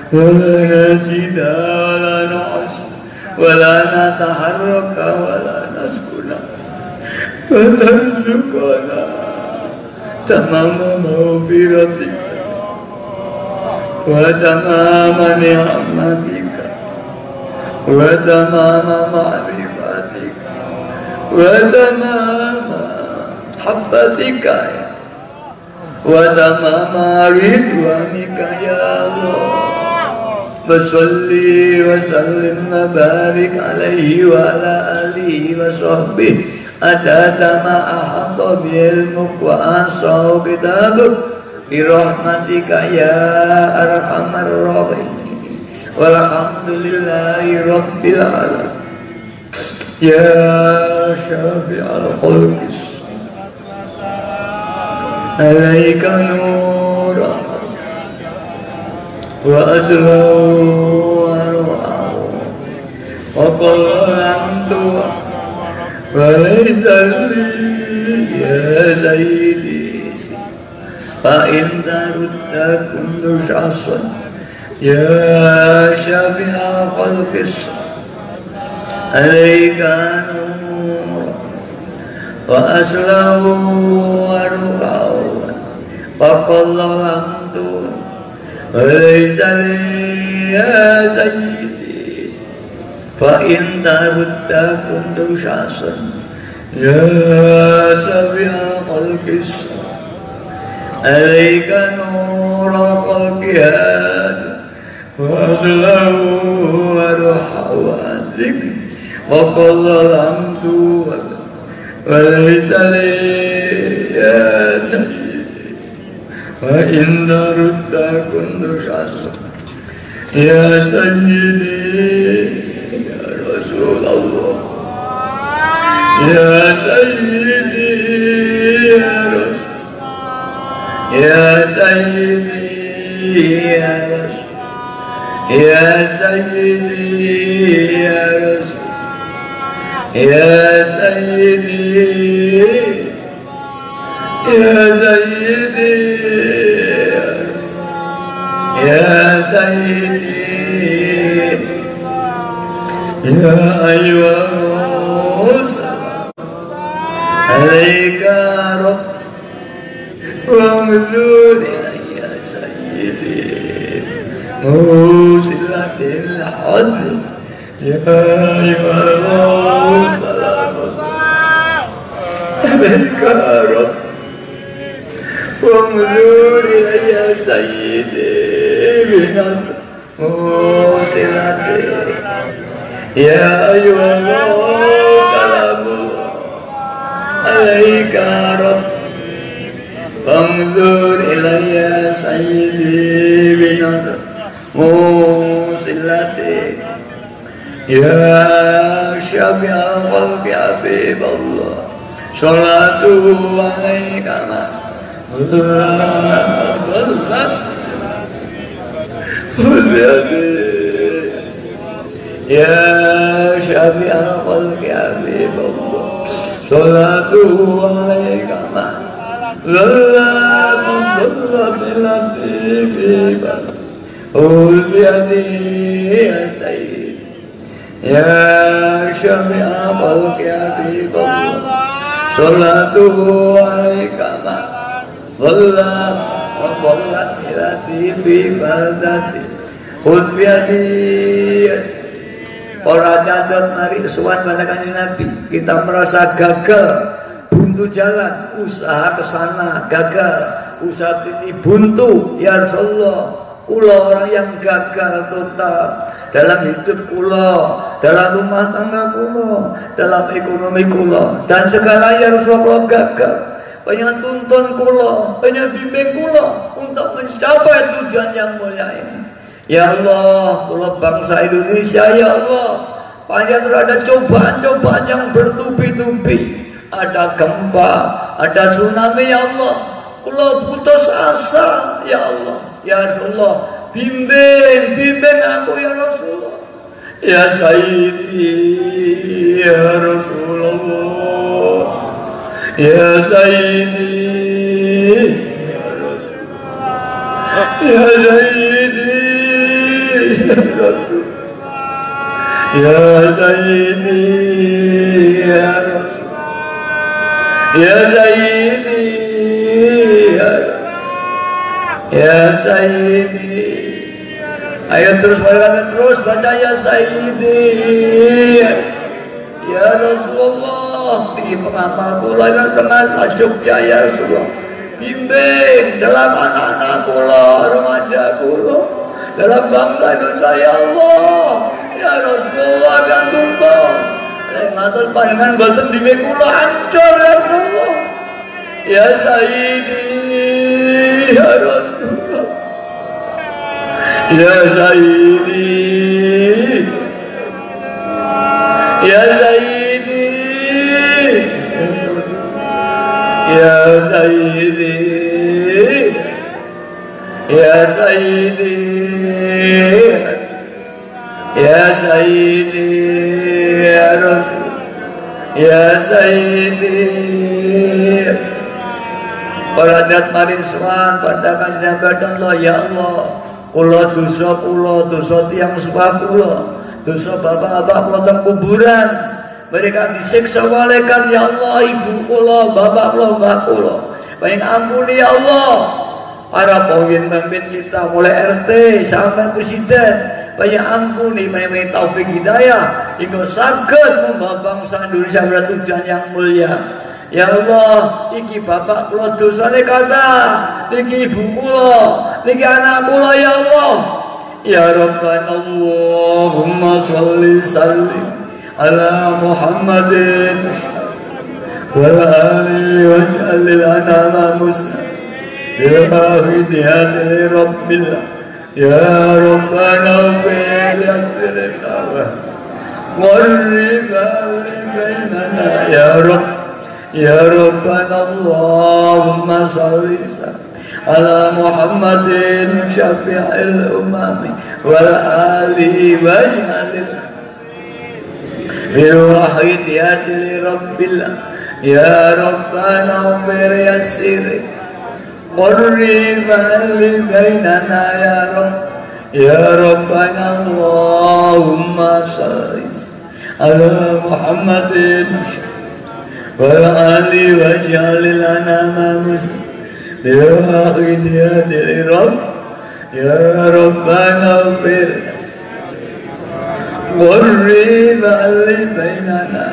wa la najida wa la nu'as wa la nataharraka wa la naskuna wa narzuqana tamama maghfiratika wa tamama ni'matika wa tamama ma'rifatika wa tamama habbatika wa tamama ridwanika ya Allah. Wasalli wa sallim wa barik alaihi wa ala alihi wa sahbihi adada ma ahata bi'ilmuk wa asau kitabuk birahmatika ya arhamar rahimin. Walhamdulillahi rabbil alamin. Ya syafi'al khalqis alaika nurah wa azrahu wa ru'ahu wa qallamtu wa laysa li ya sayyidi fa in tarudda kuntu syasan ya syafi'al khalqis alaika nur wa azrahu wa ru'ahu wa qallamtu وليس لي يا سيدي فإن ترد كنت شخصا يا سبيع خلق عليك نور خلق هذا وأصله وروحه وذكر وقد ظلمت وليس لي يا سيدي وإن رد كنت شخصا Ya Sayyidi Ya Rasulullah, Ya Sayyidi Ya Rasul, Ya Sayyidi Ya Rasul, Ya Sayyidi Ya Rasul, Ya Sayyidi Ya Sayyidi Ya Sayyidi Ya ayyuhal mursal alaika rabb wa mudud ya Sayyidi musilatil hadid ya ayyuhal mursal alaika rabb wa mudud ya Sayyidi musilati ya ayyuhallah salamullah alaika rabb fanzur ilayya sayyidi binadr musilati ya syafi'al khalqi habiballah salatu alaika Ya syafi'al khalqi habiballah salatu alaika ma lallahu bilatifi ul biyadi ya sayyid ya syafi'al khalqi habiballah salatu alaika ma lallahu Wallat ilati fi baldati khud biyadi. Para nyadar mari suwan pada kanjeng Nabi, kita merasa gagal, buntu jalan, usaha ke sana gagal, usaha ini buntu. Ya Rasulullah, kula orang yang gagal total dalam hidup kula, dalam rumah tangga kula, dalam ekonomi kula, dan segala ya Rasulullah gagal. Banyak tuntun kula, banyak bimbing kula untuk mencapai tujuan yang mulia ini. Ya Allah, kula bangsa Indonesia, ya Allah, banyak ada cobaan-cobaan yang bertubi-tubi. Ada gempa, ada tsunami, ya Allah. Kula putus asa, ya Allah. Ya Rasulullah, bimbing aku, ya Rasulullah. Ya Sayyidi, ya Rasulullah. Ya Sayyidi Ya Rasulullah, Ya Sayyidi Ya Rasulullah, Ya Sayyidi Ya Rasulullah, Ya Sayyidi Ya Sayyidi. Ayo terus baca Ya Sayyidi Ya Rasulullah. Di pengamal kula dengan Jogja, ya Rasulullah. Bimbing dalam anak-anak kula, remaja kula, dalam bangsa Indonesia, ya Allah. Ya Rasulullah dan tuntun. Ngatur pandangan boten dime kula hancur, ya Rasulullah. Ya Sayyidi ya Rasulullah, Ya Sayyidi Ya Sayyidi Ya Sayyidi Ya Sayyidi Ya Sayyidi Ya Rasul Ya Sayyidi. Para niat maring sowan pandangan jabat Allah, ya Allah. Kula dosa tiyang suwah kula, dosa bapak-bapak kula teng kuburan. Mereka disiksa malaikat, ya Allah. Ibu kula, bapak kula, mbak kula, paling ampuni ya Allah. Para pemimpin kita mulai RT sampai presiden, banyak ampuni, banyak taufik hidayah hingga saged membawa bangsa Indonesia pada tujuan yang mulia. Ya Allah, iki bapak kula dosane kata, iki ibu kula, iki anak kula, ya Allah. Ya Rabbana Allahumma sholli sallim ala Muhammadin wa alihi wa ja'alil anama muslim bila hidayati Rabbillah Ya Rabbana fil yasrina wa qarrib bainana ya Rabb ya Rabbana Allahumma shalli ala Muhammadin syafi'il umami wal ali wa jalil bil wahidiyati li rabbil ya Rabbana fir yassir qurriban li bainana ya Rabb ya Rabbana Allahumma shalli ala Muhammadin wal ali wa jalil lana muslim بالواحد يا رب يا ربنا اغفر قرب اللي بيننا.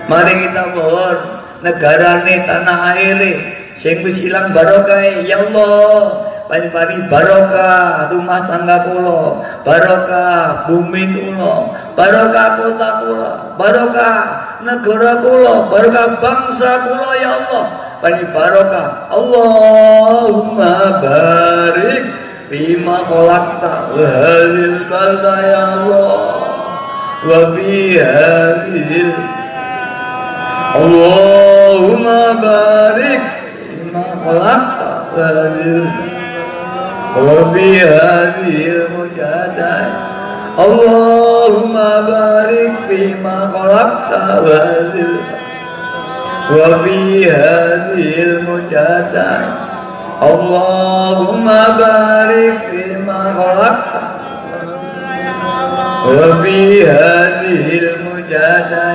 Mari kita mohon negara ini tanah air sing wis ilang barokah ya Allah. Paring barokah rumah tangga kula, barokah bumi kula, barokah kota kula, barokah negara kula, barokah bangsa kula ya Allah. Paring barokah. Allahumma barik fima khalaqta wa hadhil balda ya Allah wa fi hadhil Allahumma barik fima khalaqta wa hadhil وفي هذه المجاهدة اللهم بارك فيما خلقت وفي هذه المجاهدة اللهم بارك فيما خلقت وفي هذه المجاهدة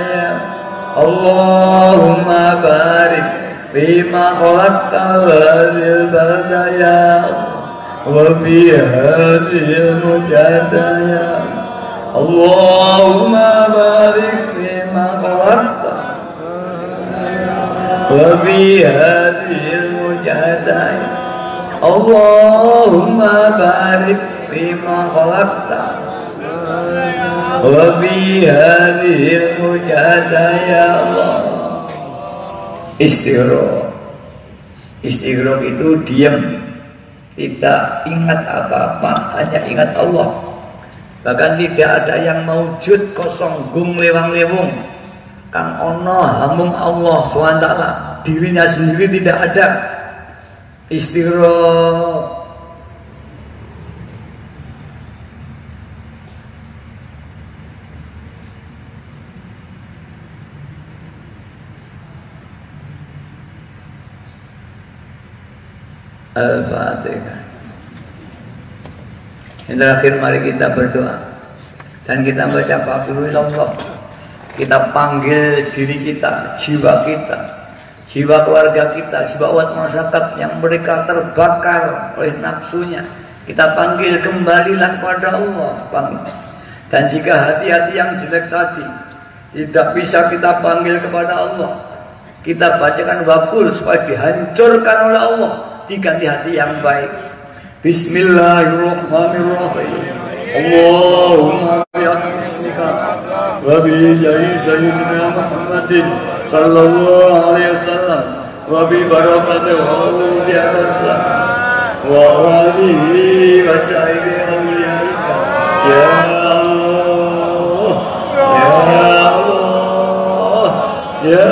اللهم بارك فيما خلقت وهذه البلدة يا الله وفي هذه المجاهدة اللهم بارك فيما خلقت وفي هذه المجاهدة اللهم بارك فيما خلقت وفي هذه المجاهدة يا الله. Istighraq itu diam, tidak ingat apa-apa, hanya ingat Allah. Bahkan tidak ada yang maujud kosong gung lewang lewung. Kang ono hamung Allah SWT, dirinya sendiri tidak ada. Istighraq. Al-Fatihah. Yang terakhir mari kita berdoa dan kita baca Faqirullah. Kita panggil diri kita, jiwa keluarga kita, jiwa umat masyarakat yang mereka terbakar oleh nafsunya. Kita panggil kembalilah kepada Allah, panggil. Dan jika hati-hati yang jelek tadi tidak bisa kita panggil kepada Allah, kita bacakan wakul supaya dihancurkan oleh Allah, diganti hati yang baik. Bismillahirrahmanirrahim. Allahumma bi'ismika wa bi jahi sayyidina Muhammadin sallallahu alaihi wasallam wa bi barakati wa'uziyatillah wa alihi wa sahbihi awliyaika ya Allah ya Allah ya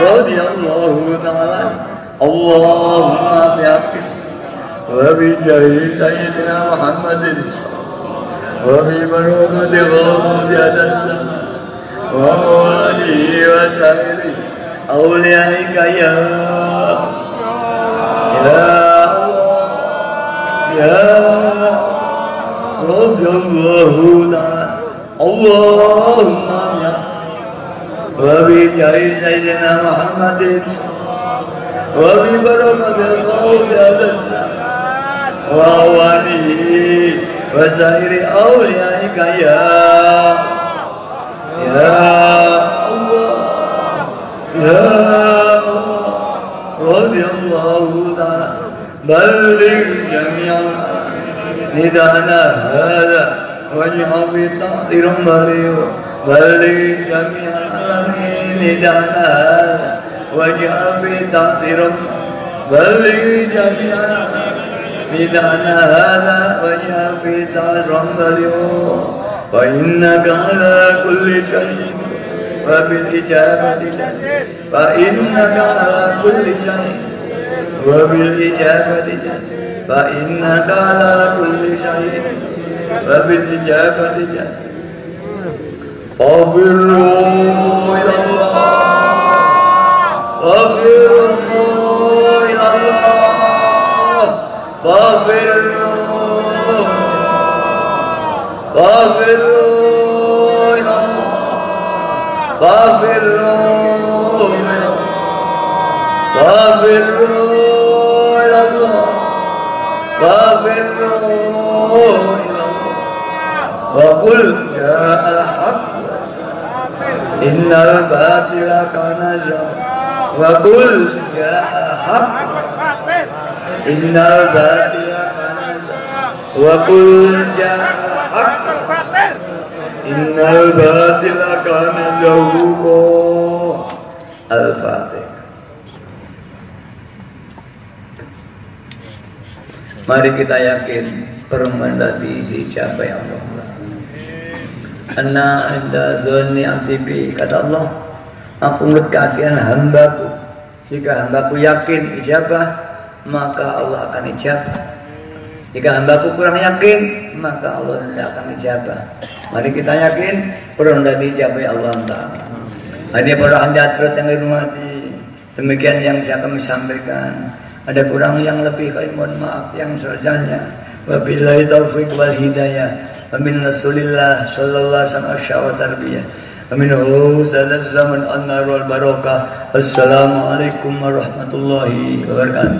radiyallahu ta'ala. Allahumma bi'aqis wa bi jahi sayyidina Muhammadin wa bi barakati wa'uziyatillah wa alihi wa sahbihi awliyaika ya Allah ya radiyallahu ta'ala. Allahumma wa bi jahi sayyidina Muhammadin wa bi barakati wa'uziyatillah wa alihi wa sahbihi awliyaika ya Allah ya Allah radiyallahu ta'ala. Balligh jami'an nidana hadha waj'al fi ta'sirin balligh jami'al alamin nidana hadha waj'al fi ta'sirin balligh jami'an bidana hada wa yafita ramdaliyo wa innaka ala kulli syai'in wa bil ijabati jadid wa innaka ala kulli syai'in wa bil ijabati jadid wa innaka ala kulli syai'in wa bil ijabati jadid Fafirru ilallah Fafirru ilallah Fafirru Fafirru ilallah Fafirru ilallah Fafirru ilallah Fafirru ilallah Wa qul ja'al haqq Innal batila kana zahuqa wa qul ja'al haqq Innal batila kana zahuqa wa qul ja'al haqq Innal batila kana zahuqa. Al-Fatihah. Mari kita yakin permohonan tadi dicapai Allah. Anna inda dhoni antibi, kata Allah, aku menurut keyakinan hambaku. Jika hambaku yakin ijabah, maka Allah akan ijabah. Jika hambaku kurang yakin, maka Allah tidak akan ijabah. Mari kita yakin permohonan diijabah Allah Ta'ala. Hadiah para hadirat yang dihormati, demikian yang saya kami sampaikan. Ada kurang yang lebih, kami mohon maaf yang serjanya. Wabillahi taufiq wal hidayah. Amin Rasulillah sallallahu alaihi wasallam tarbiyah. Amin sadat zaman an-nar wal barakah. Assalamualaikum warahmatullahi wabarakatuh.